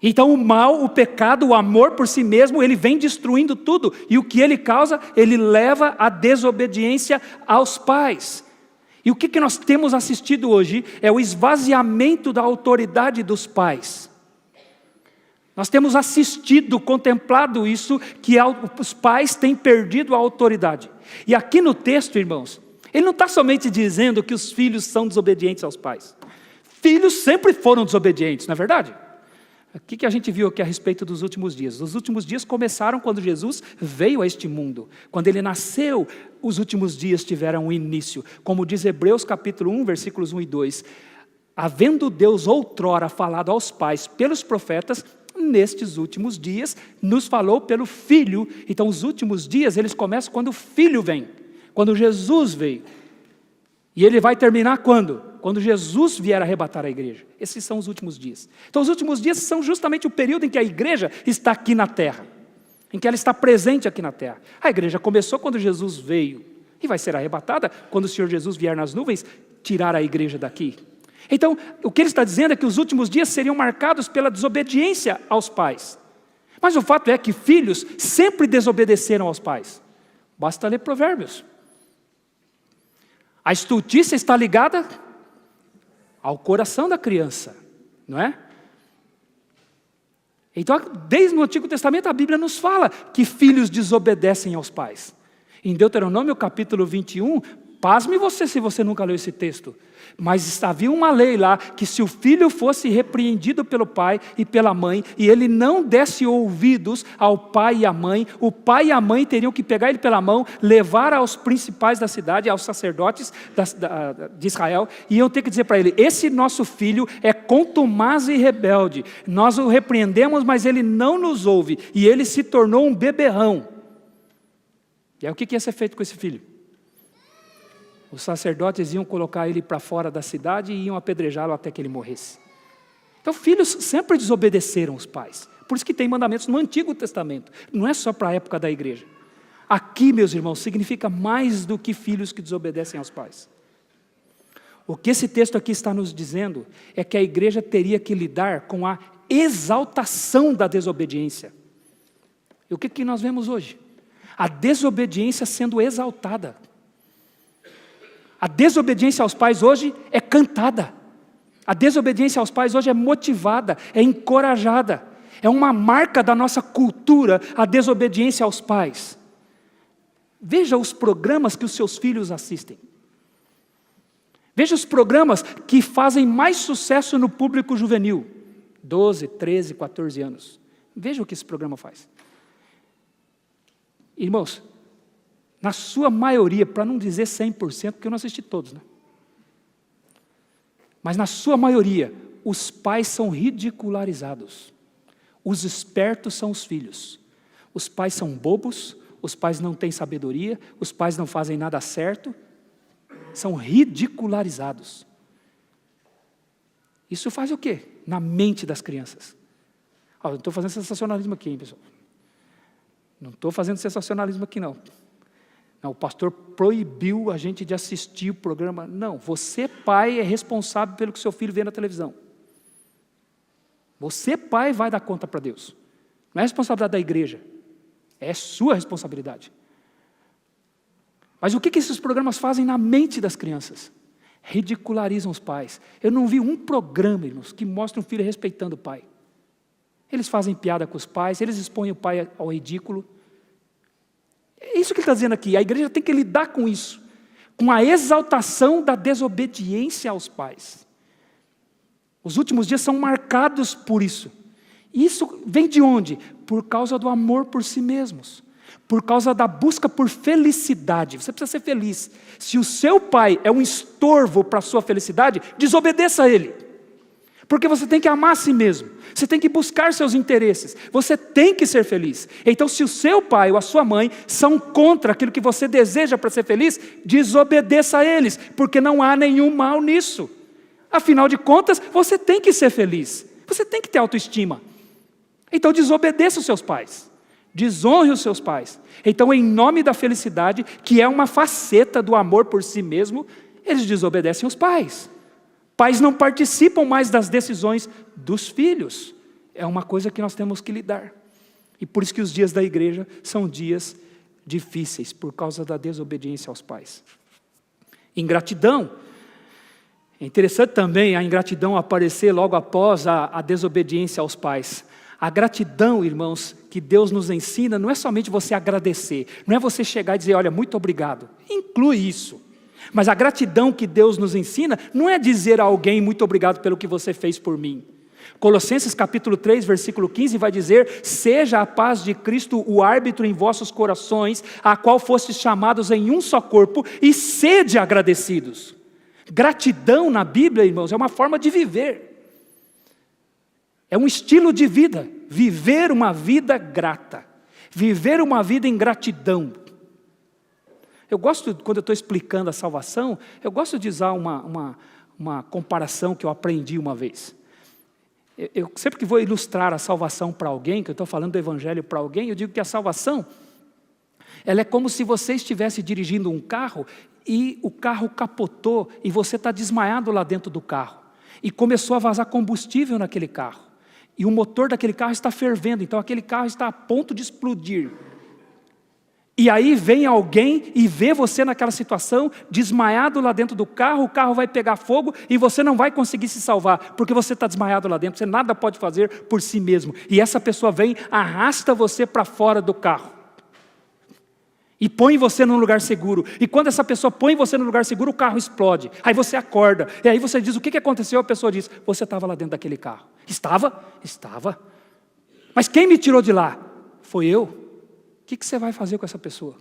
Então o mal, o pecado, o amor por si mesmo, ele vem destruindo tudo. E o que ele causa? Ele leva à desobediência aos pais. E o que nós temos assistido hoje é o esvaziamento da autoridade dos pais. Nós temos assistido, contemplado isso, que os pais têm perdido a autoridade. E aqui no texto, irmãos, ele não está somente dizendo que os filhos são desobedientes aos pais. Filhos sempre foram desobedientes, não é verdade? O que a gente viu aqui a respeito dos últimos dias? Os últimos dias começaram quando Jesus veio a este mundo. Quando ele nasceu, os últimos dias tiveram um início. Como diz Hebreus capítulo 1, versículos 1 e 2. Havendo Deus outrora falado aos pais pelos profetas, nestes últimos dias, nos falou pelo Filho. Então os últimos dias, eles começam quando o Filho vem, quando Jesus veio. E ele vai terminar quando? Quando Jesus vier arrebatar a igreja. Esses são os últimos dias. Então os últimos dias são justamente o período em que a igreja está aqui na terra, em que ela está presente aqui na terra. A igreja começou quando Jesus veio, e vai ser arrebatada quando o Senhor Jesus vier nas nuvens, tirar a igreja daqui. Então, o que ele está dizendo é que os últimos dias seriam marcados pela desobediência aos pais. Mas o fato é que filhos sempre desobedeceram aos pais. Basta ler Provérbios. A estultícia está ligada ao coração da criança, não é? Então, desde o Antigo Testamento, a Bíblia nos fala que filhos desobedecem aos pais. Em Deuteronômio capítulo 21, pasme você se você nunca leu esse texto. Mas havia uma lei lá, que se o filho fosse repreendido pelo pai e pela mãe, e ele não desse ouvidos ao pai e à mãe, o pai e a mãe teriam que pegar ele pela mão, levar aos principais da cidade, aos sacerdotes de Israel, e iam ter que dizer para ele: esse nosso filho é contumaz e rebelde, nós o repreendemos, mas ele não nos ouve, e ele se tornou um beberrão. E aí o que ia ser feito com esse filho? Os sacerdotes iam colocar ele para fora da cidade e iam apedrejá-lo até que ele morresse. Então, filhos sempre desobedeceram os pais. Por isso que tem mandamentos no Antigo Testamento. Não é só para a época da igreja. Aqui, meus irmãos, significa mais do que filhos que desobedecem aos pais. O que esse texto aqui está nos dizendo é que a igreja teria que lidar com a exaltação da desobediência. E o que nós vemos hoje? A desobediência sendo exaltada. A desobediência aos pais hoje é cantada. A desobediência aos pais hoje é motivada, é encorajada. É uma marca da nossa cultura a desobediência aos pais. Veja os programas que os seus filhos assistem. Veja os programas que fazem mais sucesso no público juvenil. 12, 13, 14 anos. Veja o que esse programa faz. Irmãos, na sua maioria, para não dizer 100%, porque eu não assisti todos, né? Mas na sua maioria, os pais são ridicularizados. Os espertos são os filhos. Os pais são bobos, os pais não têm sabedoria, os pais não fazem nada certo, são ridicularizados. Isso faz o quê? Na mente das crianças. Eu estou fazendo sensacionalismo aqui, hein, pessoal? Não estou fazendo sensacionalismo aqui, não. Não, o pastor proibiu a gente de assistir o programa. Não, você, pai, é responsável pelo que seu filho vê na televisão. Você, pai, vai dar conta para Deus. Não é responsabilidade da igreja. É sua responsabilidade. Mas o que esses programas fazem na mente das crianças? Ridicularizam os pais. Eu não vi um programa, irmãos, que mostre um filho respeitando o pai. Eles fazem piada com os pais, eles expõem o pai ao ridículo. É isso que ele está dizendo aqui. A igreja tem que lidar com isso, com a exaltação da desobediência aos pais. Os últimos dias são marcados por isso. Isso vem de onde? Por causa do amor por si mesmos. Por causa da busca por felicidade. Você precisa ser feliz. Se o seu pai é um estorvo para a sua felicidade, desobedeça a ele. Porque você tem que amar a si mesmo, você tem que buscar seus interesses, você tem que ser feliz. Então, se o seu pai ou a sua mãe são contra aquilo que você deseja para ser feliz, desobedeça a eles, porque não há nenhum mal nisso. Afinal de contas, você tem que ser feliz, você tem que ter autoestima. Então desobedeça os seus pais, desonre os seus pais. Então, em nome da felicidade, que é uma faceta do amor por si mesmo, eles desobedecem os pais. Pais não participam mais das decisões dos filhos. É uma coisa que nós temos que lidar. E por isso que os dias da igreja são dias difíceis, por causa da desobediência aos pais. Ingratidão. É interessante também a ingratidão aparecer logo após a desobediência aos pais. A gratidão, irmãos, que Deus nos ensina, não é somente você agradecer, não é você chegar e dizer, olha, muito obrigado. Inclui isso. Mas a gratidão que Deus nos ensina, não é dizer a alguém, muito obrigado pelo que você fez por mim. Colossenses capítulo 3, versículo 15 vai dizer, seja a paz de Cristo o árbitro em vossos corações, a qual fostes chamados em um só corpo, e sede agradecidos. Gratidão na Bíblia, irmãos, é uma forma de viver. É um estilo de vida, viver uma vida grata, viver uma vida em gratidão. Eu gosto, quando eu estou explicando a salvação, eu gosto de usar uma comparação que eu aprendi uma vez. Eu sempre que vou ilustrar a salvação para alguém, que eu estou falando do evangelho para alguém, eu digo que a salvação, ela é como se você estivesse dirigindo um carro e o carro capotou e você está desmaiado lá dentro do carro. E começou a vazar combustível naquele carro. E o motor daquele carro está fervendo, então aquele carro está a ponto de explodir. E aí vem alguém e vê você naquela situação, desmaiado lá dentro do carro, o carro vai pegar fogo e você não vai conseguir se salvar, porque você está desmaiado lá dentro, você nada pode fazer por si mesmo. E essa pessoa vem, arrasta você para fora do carro. E põe você num lugar seguro. E quando essa pessoa põe você num lugar seguro, o carro explode. Aí você acorda. E aí você diz, o que aconteceu? A pessoa diz, você estava lá dentro daquele carro. Estava? Estava. Mas quem me tirou de lá? Foi eu. O que você vai fazer com essa pessoa?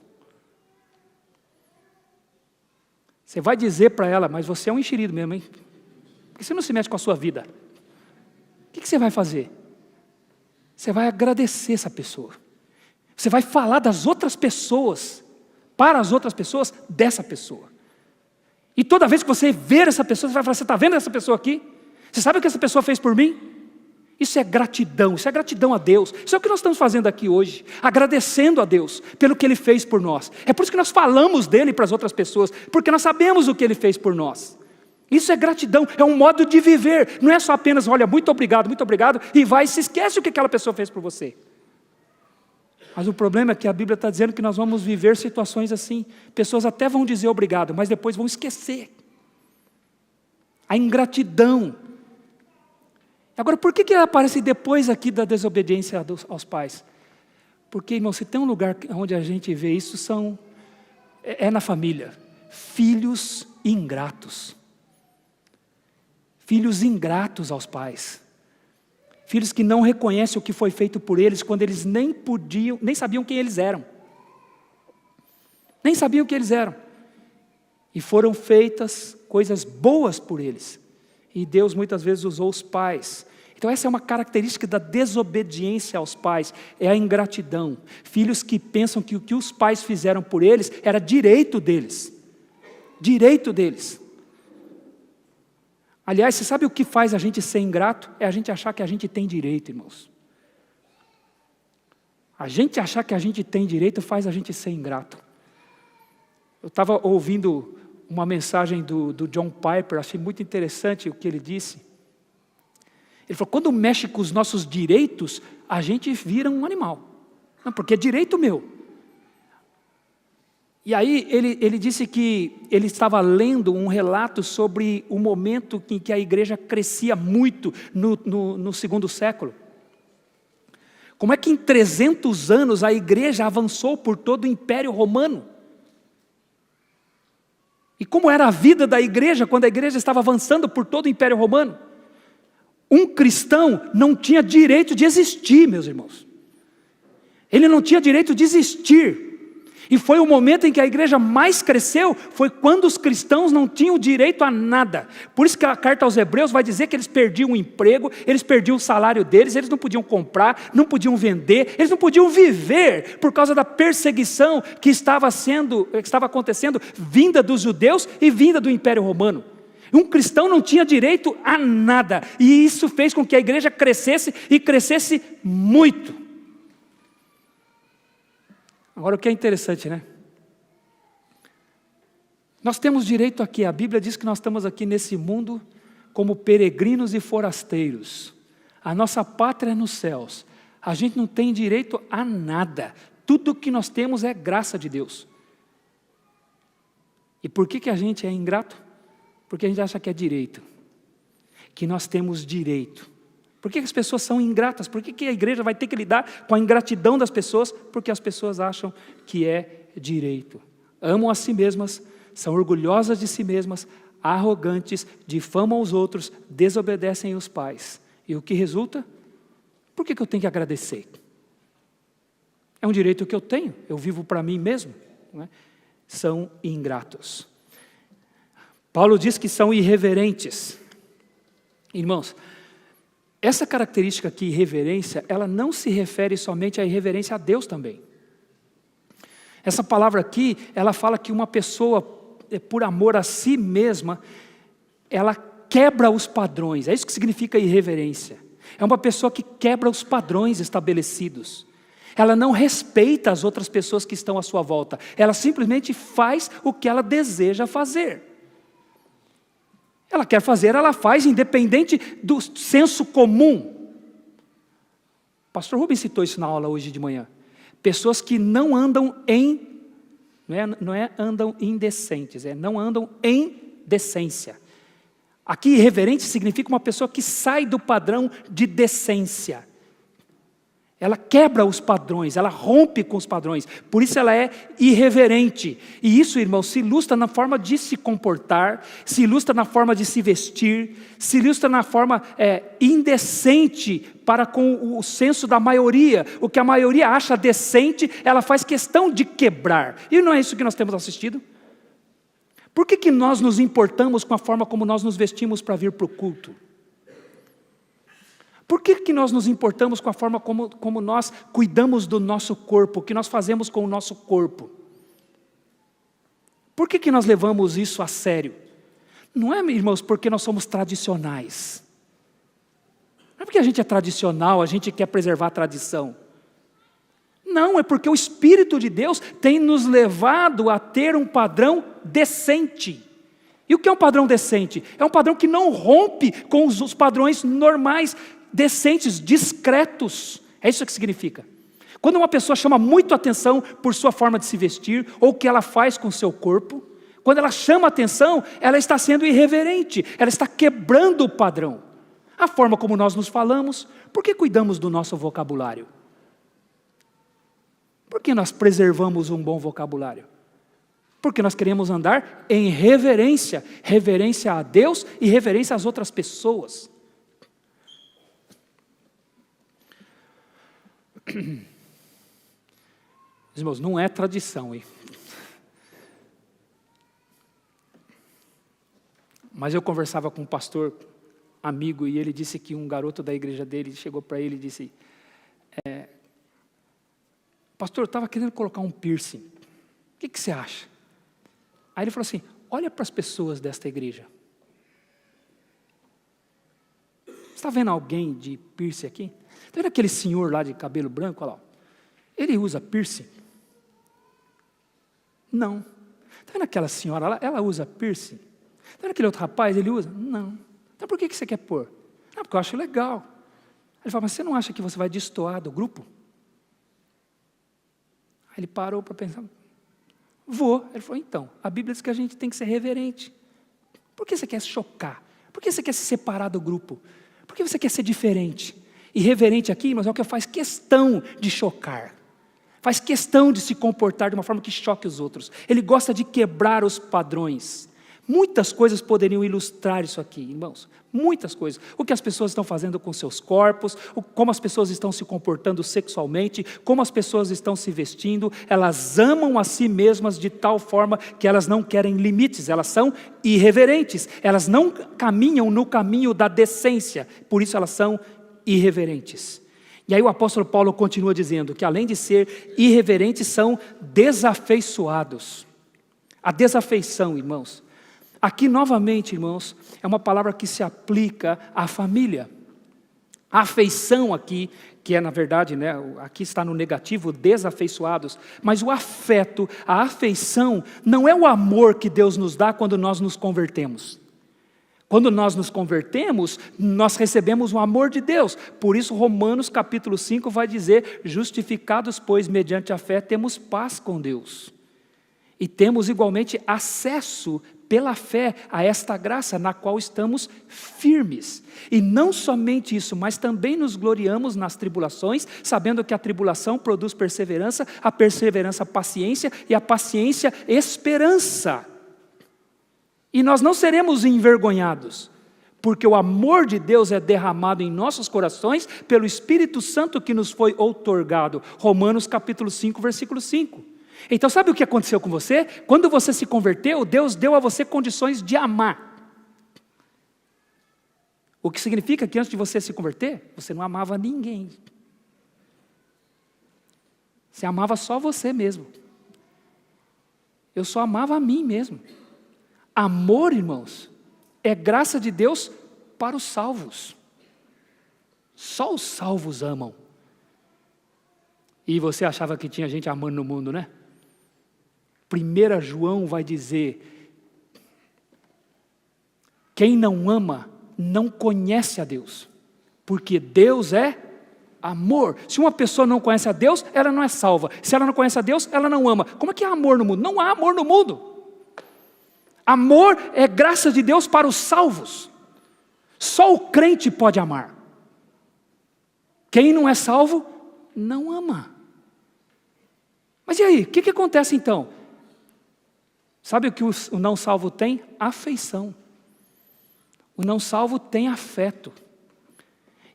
Você vai dizer para ela, mas você é um enxerido mesmo, hein? Por que você não se mete com a sua vida? O que você vai fazer? Você vai agradecer essa pessoa. Você vai falar das outras pessoas, para as outras pessoas, dessa pessoa. E toda vez que você ver essa pessoa, você vai falar, você está vendo essa pessoa aqui? Você sabe o que essa pessoa fez por mim? Isso é gratidão a Deus. Isso é o que nós estamos fazendo aqui hoje, agradecendo a Deus pelo que Ele fez por nós. É por isso que nós falamos dEle para as outras pessoas, porque nós sabemos o que Ele fez por nós. Isso é gratidão, é um modo de viver. Não é só apenas, olha, muito obrigado, e vai e se esquece o que aquela pessoa fez por você. Mas o problema é que a Bíblia está dizendo que nós vamos viver situações assim. Pessoas até vão dizer obrigado, mas depois vão esquecer. A ingratidão. Agora, por que ela aparece depois aqui da desobediência aos pais? Porque, irmão, se tem um lugar onde a gente vê isso, é na família. Filhos ingratos. Filhos ingratos aos pais. Filhos que não reconhecem o que foi feito por eles, quando eles nem sabiam quem eles eram. Nem sabiam quem eles eram. E foram feitas coisas boas por eles. E Deus muitas vezes usou os pais. Então essa é uma característica da desobediência aos pais, é a ingratidão. Filhos que pensam que o que os pais fizeram por eles era direito deles. Direito deles. Aliás, você sabe o que faz a gente ser ingrato? É a gente achar que a gente tem direito, irmãos. A gente achar que a gente tem direito faz a gente ser ingrato. Eu estava ouvindo uma mensagem do John Piper, achei muito interessante o que ele disse. Ele falou, quando mexe com os nossos direitos, a gente vira um animal. Não, porque é direito meu. E aí ele disse que ele estava lendo um relato sobre o momento em que a igreja crescia muito no segundo século. Como é que em 300 anos a igreja avançou por todo o Império Romano? E como era a vida da igreja quando a igreja estava avançando por todo o Império Romano? Um cristão não tinha direito de existir, meus irmãos. Ele não tinha direito de existir. E foi o momento em que a igreja mais cresceu, foi quando os cristãos não tinham direito a nada. Por isso que a carta aos Hebreus vai dizer que eles perdiam o emprego, eles perdiam o salário deles, eles não podiam comprar, não podiam vender, eles não podiam viver por causa da perseguição que estava acontecendo, vinda dos judeus e vinda do Império Romano. Um cristão não tinha direito a nada, e isso fez com que a igreja crescesse e crescesse muito. Agora, o que é interessante, né? Nós temos direito aqui, a Bíblia diz que nós estamos aqui nesse mundo como peregrinos e forasteiros. A nossa pátria é nos céus. A gente não tem direito a nada. Tudo que nós temos é graça de Deus. E por que a gente é ingrato? Porque a gente acha que é direito. Que nós temos direito. Por que as pessoas são ingratas? Por que a igreja vai ter que lidar com a ingratidão das pessoas? Porque as pessoas acham que é direito. Amam a si mesmas, são orgulhosas de si mesmas, arrogantes, difamam os outros, desobedecem os pais. E o que resulta? Por que eu tenho que agradecer? É um direito que eu tenho, eu vivo para mim mesmo. Não é? São ingratos. Paulo diz que são irreverentes. Irmãos, essa característica aqui, irreverência, ela não se refere somente à irreverência a Deus também. Essa palavra aqui, ela fala que uma pessoa, por amor a si mesma, ela quebra os padrões. É isso que significa irreverência. É uma pessoa que quebra os padrões estabelecidos. Ela não respeita as outras pessoas que estão à sua volta. Ela simplesmente faz o que ela deseja fazer. Ela quer fazer, ela faz, independente do senso comum. O pastor Rubens citou isso na aula hoje de manhã. Pessoas que não andam não é andam indecentes, não andam em decência. Aqui, irreverente significa uma pessoa que sai do padrão de decência. Ela quebra os padrões, ela rompe com os padrões, por isso ela é irreverente. E isso, irmão, se ilustra na forma de se comportar, se ilustra na forma de se vestir, se ilustra na forma indecente para com o senso da maioria. O que a maioria acha decente, ela faz questão de quebrar. E não é isso que nós temos assistido? Por que nós nos importamos com a forma como nós nos vestimos para vir para o culto? Por que nós nos importamos com a forma como nós cuidamos do nosso corpo, o que nós fazemos com o nosso corpo? Por que nós levamos isso a sério? Não é, irmãos, porque nós somos tradicionais. Não é porque a gente é tradicional, a gente quer preservar a tradição. Não, é porque o Espírito de Deus tem nos levado a ter um padrão decente. E o que é um padrão decente? É um padrão que não rompe com os padrões normais, decentes, discretos. É isso que significa. Quando uma pessoa chama muito atenção por sua forma de se vestir, ou o que ela faz com o seu corpo, quando ela chama atenção, ela está sendo irreverente, ela está quebrando o padrão. A forma como nós nos falamos, por que cuidamos do nosso vocabulário? Por que nós preservamos um bom vocabulário? Porque nós queremos andar em reverência, reverência a Deus e reverência às outras pessoas. Irmãos, não é tradição, hein? Mas eu conversava com um pastor amigo e ele disse que um garoto da igreja dele chegou para ele e disse: pastor, eu estava querendo colocar um piercing, o que você acha? Aí ele falou assim: olha para as pessoas desta igreja. Você está vendo alguém de piercing aqui? Está vendo aquele senhor lá de cabelo branco? Olha lá. Ele usa piercing? Não. Está vendo aquela senhora lá? Ela usa piercing? Está vendo aquele outro rapaz? Ele usa? Não. Então por que você quer pôr? Não, porque eu acho legal. Ele falou: mas você não acha que você vai destoar do grupo? Aí ele parou para pensar: vou. Ele falou: então, a Bíblia diz que a gente tem que ser reverente. Por que você quer se chocar? Por que você quer se separar do grupo? Por que você quer ser diferente? Irreverente aqui, mas é o que faz questão de chocar. Faz questão de se comportar de uma forma que choque os outros. Ele gosta de quebrar os padrões. Muitas coisas poderiam ilustrar isso aqui, irmãos. Muitas coisas. O que as pessoas estão fazendo com seus corpos, como as pessoas estão se comportando sexualmente, como as pessoas estão se vestindo. Elas amam a si mesmas de tal forma que elas não querem limites, elas são irreverentes. Elas não caminham no caminho da decência, por isso elas são irreverentes. E aí o apóstolo Paulo continua dizendo que além de ser irreverentes, são desafeiçoados. A desafeição, irmãos. Aqui novamente, irmãos, é uma palavra que se aplica à família. A afeição aqui, que é na verdade, aqui está no negativo, desafeiçoados, mas o afeto, a afeição, não é o amor que Deus nos dá quando nós nos convertemos. Quando nós nos convertemos, nós recebemos o amor de Deus. Por isso Romanos capítulo 5 vai dizer, justificados pois mediante a fé temos paz com Deus. E temos igualmente acesso pela fé a esta graça na qual estamos firmes. E não somente isso, mas também nos gloriamos nas tribulações, sabendo que a tribulação produz perseverança, a perseverança paciência e a paciência esperança. E nós não seremos envergonhados, porque o amor de Deus é derramado em nossos corações pelo Espírito Santo que nos foi outorgado. Romanos capítulo 5, versículo 5. Então sabe o que aconteceu com você? Quando você se converteu, Deus deu a você condições de amar. O que significa que antes de você se converter, você não amava ninguém. Você amava só você mesmo. Eu só amava a mim mesmo. Amor, irmãos, é graça de Deus para os salvos. Só os salvos amam. E você achava que tinha gente amando no mundo, né? 1 João vai dizer, quem não ama, não conhece a Deus, porque Deus é amor. Se uma pessoa não conhece a Deus, ela não é salva. Se ela não conhece a Deus, ela não ama. Como é que há amor no mundo? Não há amor no mundo. Amor é graça de Deus para os salvos. Só o crente pode amar. Quem não é salvo, não ama. Mas e aí, o que acontece então? Sabe o que o não salvo tem? Afeição. O não salvo tem afeto.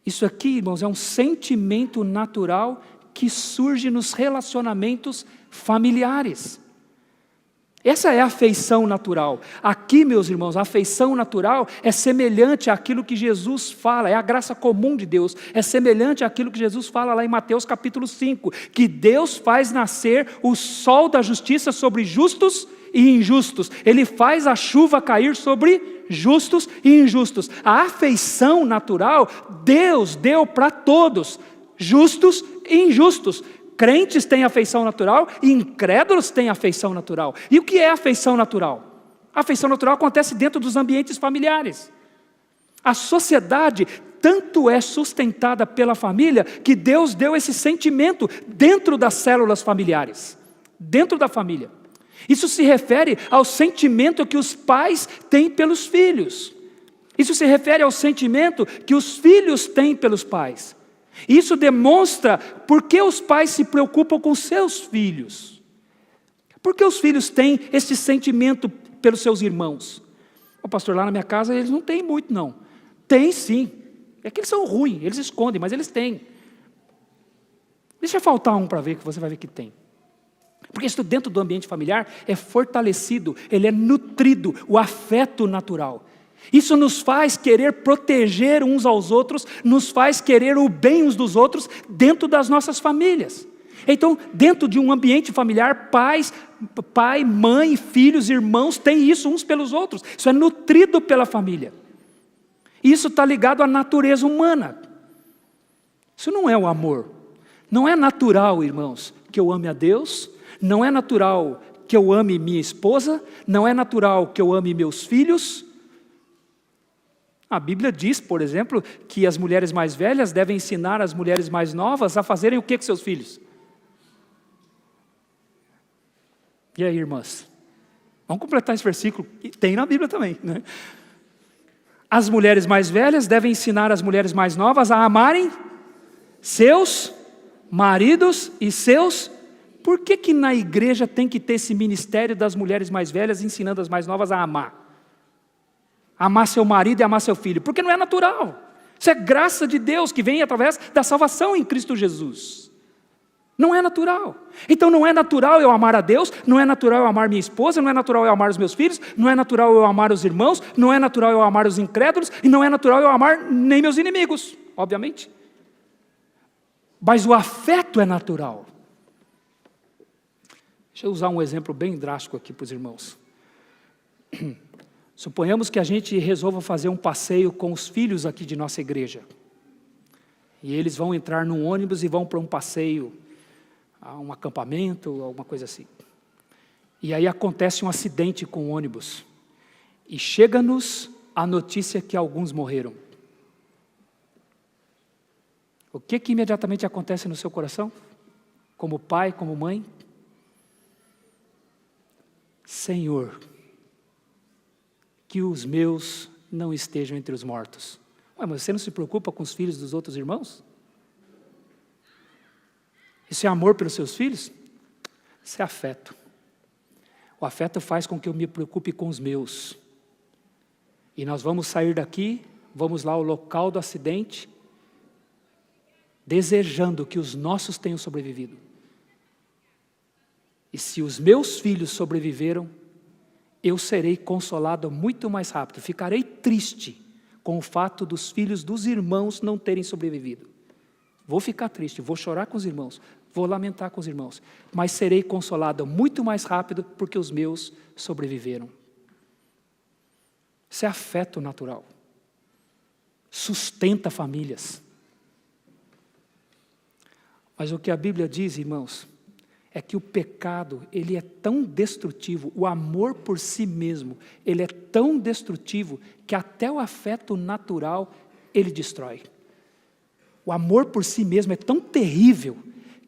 Isso aqui, irmãos, é um sentimento natural que surge nos relacionamentos familiares. Essa é a afeição natural. Aqui, meus irmãos, a afeição natural é semelhante àquilo que Jesus fala, é a graça comum de Deus, é semelhante àquilo que Jesus fala lá em Mateus capítulo 5, que Deus faz nascer o sol da justiça sobre justos e injustos. Ele faz a chuva cair sobre justos e injustos. A afeição natural, Deus deu para todos, justos e injustos. Crentes têm afeição natural e incrédulos têm afeição natural. E o que é afeição natural? A afeição natural acontece dentro dos ambientes familiares. A sociedade tanto é sustentada pela família que Deus deu esse sentimento dentro das células familiares, dentro da família. Isso se refere ao sentimento que os pais têm pelos filhos. Isso se refere ao sentimento que os filhos têm pelos pais. Isso demonstra por que os pais se preocupam com seus filhos. Por que os filhos têm esse sentimento pelos seus irmãos? O pastor, lá na minha casa eles não têm muito não. Tem sim. É que eles são ruins, eles escondem, mas eles têm. Deixa faltar um para ver, que você vai ver que tem. Porque isso dentro do ambiente familiar é fortalecido, ele é nutrido, o afeto natural. Isso nos faz querer proteger uns aos outros, nos faz querer o bem uns dos outros dentro das nossas famílias. Então, dentro de um ambiente familiar, pai, mãe, filhos, irmãos, têm isso uns pelos outros. Isso é nutrido pela família. Isso está ligado à natureza humana. Isso não é o amor. Não é natural, irmãos, que eu ame a Deus. Não é natural que eu ame minha esposa. Não é natural que eu ame meus filhos. A Bíblia diz, por exemplo, que as mulheres mais velhas devem ensinar as mulheres mais novas a fazerem o que com seus filhos? E aí, irmãs? Vamos completar esse versículo, que tem na Bíblia também, né? As mulheres mais velhas devem ensinar as mulheres mais novas a amarem seus maridos e seus... Por que na igreja tem que ter esse ministério das mulheres mais velhas ensinando as mais novas a amar? amar seu marido e amar seu filho? Porque não é natural. Isso é graça de Deus que vem através da salvação em Cristo Jesus. Não é natural. Então não é natural eu amar a Deus, não é natural eu amar minha esposa, não é natural eu amar os meus filhos, não é natural eu amar os irmãos, não é natural eu amar os incrédulos, e não é natural eu amar nem meus inimigos, obviamente. Mas o afeto é natural. Deixa eu usar um exemplo bem drástico aqui para os irmãos. Suponhamos que a gente resolva fazer um passeio com os filhos aqui de nossa igreja. E eles vão entrar num ônibus e vão para um passeio, a um acampamento, alguma coisa assim. E aí acontece um acidente com o ônibus. E chega-nos a notícia que alguns morreram. O que imediatamente acontece no seu coração? Como pai, como mãe? Senhor, que os meus não estejam entre os mortos. Ué, mas você não se preocupa com os filhos dos outros irmãos? Isso é amor pelos seus filhos? Isso é afeto. O afeto faz com que eu me preocupe com os meus. E nós vamos sair daqui, vamos lá ao local do acidente, desejando que os nossos tenham sobrevivido. E se os meus filhos sobreviveram, eu serei consolado muito mais rápido. Ficarei triste com o fato dos filhos dos irmãos não terem sobrevivido. Vou ficar triste, vou chorar com os irmãos, vou lamentar com os irmãos, mas serei consolado muito mais rápido porque os meus sobreviveram. Isso é afeto natural. Sustenta famílias. Mas o que a Bíblia diz, irmãos, é que o pecado, ele é tão destrutivo, o amor por si mesmo, ele é tão destrutivo, que até o afeto natural, ele destrói. O amor por si mesmo é tão terrível,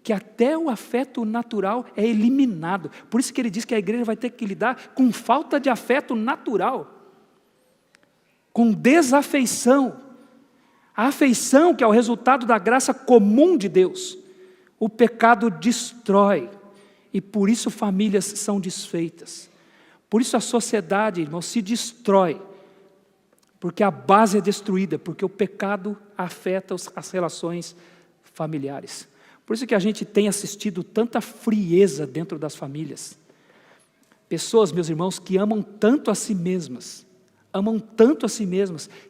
que até o afeto natural é eliminado. Por isso que ele diz que a igreja vai ter que lidar com falta de afeto natural, com desafeição. A afeição, que é o resultado da graça comum de Deus, o pecado destrói, e por isso famílias são desfeitas. Por isso a sociedade, irmão, se destrói, porque a base é destruída, porque o pecado afeta as relações familiares. Por isso que a gente tem assistido tanta frieza dentro das famílias. Pessoas, meus irmãos, que amam tanto a si mesmas,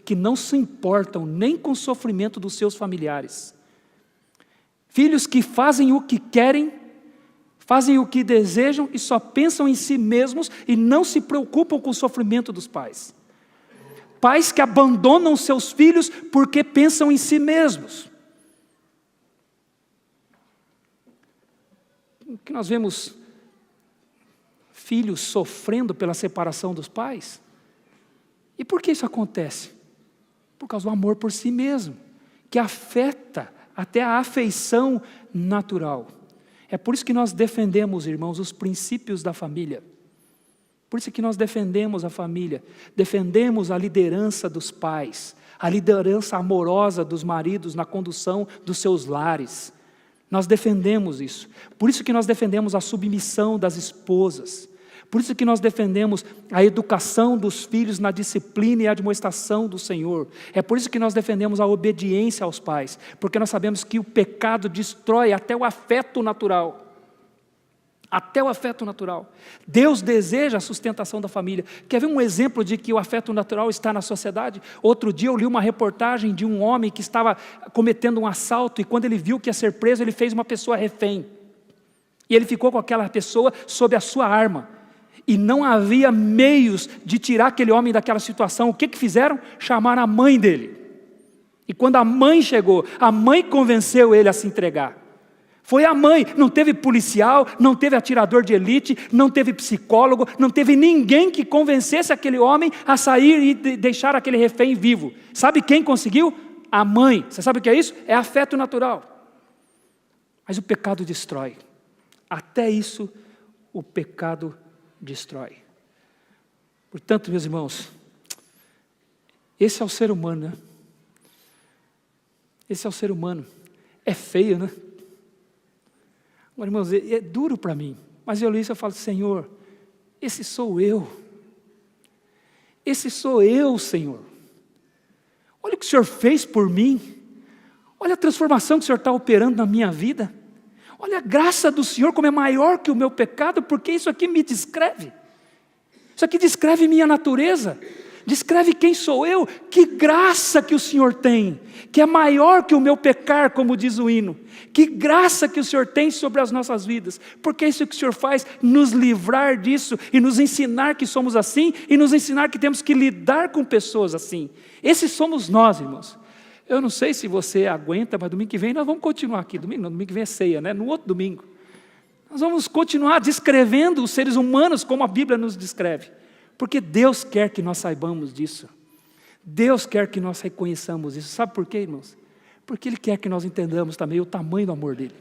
que não se importam nem com o sofrimento dos seus familiares. Filhos que fazem o que querem, fazem o que desejam e só pensam em si mesmos e não se preocupam com o sofrimento dos pais. Pais que abandonam seus filhos porque pensam em si mesmos. O que nós vemos filhos sofrendo pela separação dos pais. E por que isso acontece? Por causa do amor por si mesmo, que afeta até a afeição natural. É por isso que nós defendemos, irmãos, os princípios da família. Por isso que nós defendemos a família, defendemos a liderança dos pais, a liderança amorosa dos maridos na condução dos seus lares. Nós defendemos isso. Por isso que nós defendemos a submissão das esposas. Por isso que nós defendemos a educação dos filhos na disciplina e admoestação do Senhor. É por isso que nós defendemos a obediência aos pais, porque nós sabemos que o pecado destrói até o afeto natural. Até o afeto natural. Deus deseja a sustentação da família. Quer ver um exemplo de que o afeto natural está na sociedade? Outro dia eu li uma reportagem de um homem que estava cometendo um assalto, e quando ele viu que ia ser preso, ele fez uma pessoa refém. E ele ficou com aquela pessoa sob a sua arma. E não havia meios de tirar aquele homem daquela situação. O que fizeram? Chamaram a mãe dele. E quando a mãe chegou, a mãe convenceu ele a se entregar. Foi a mãe, não teve policial, não teve atirador de elite, não teve psicólogo, não teve ninguém que convencesse aquele homem a sair e deixar aquele refém vivo. Sabe quem conseguiu? A mãe. Você sabe o que é isso? É afeto natural. Mas o pecado destrói. Até isso, o pecado destrói. Portanto, meus irmãos, esse é o ser humano, né? Esse é o ser humano. É feio, né? Agora, irmãos, é duro para mim, mas eu li isso e falo, Senhor, esse sou eu. Esse sou eu, Senhor. Olha o que o Senhor fez por mim. Olha a transformação que o Senhor está operando na minha vida. Olha a graça do Senhor como é maior que o meu pecado, porque isso aqui me descreve. Isso aqui descreve minha natureza. Descreve quem sou eu. Que graça que o Senhor tem, que é maior que o meu pecar, como diz o hino. Que graça que o Senhor tem sobre as nossas vidas, porque é isso que o Senhor faz, nos livrar disso e nos ensinar que somos assim e nos ensinar que temos que lidar com pessoas assim. Esses somos nós, irmãos. Eu não sei se você aguenta, mas domingo que vem nós vamos continuar aqui. Domingo que vem é ceia, né? No outro domingo. Nós vamos continuar descrevendo os seres humanos como a Bíblia nos descreve. Porque Deus quer que nós saibamos disso. Deus quer que nós reconheçamos isso. Sabe por quê, irmãos? Porque Ele quer que nós entendamos também o tamanho do amor dEle.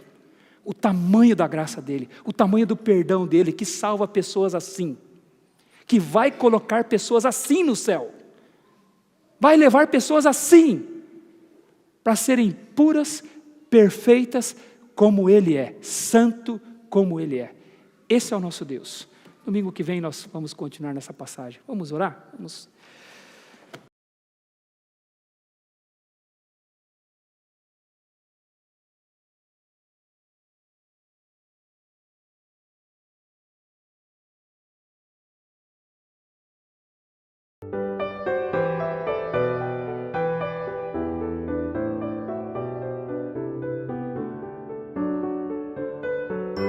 O tamanho da graça dEle. O tamanho do perdão dEle, que salva pessoas assim. Que vai colocar pessoas assim no céu. Vai levar pessoas assim. Para serem puras, perfeitas, como Ele é. Santo como Ele é. Esse é o nosso Deus. Domingo que vem nós vamos continuar nessa passagem. Vamos orar? Vamos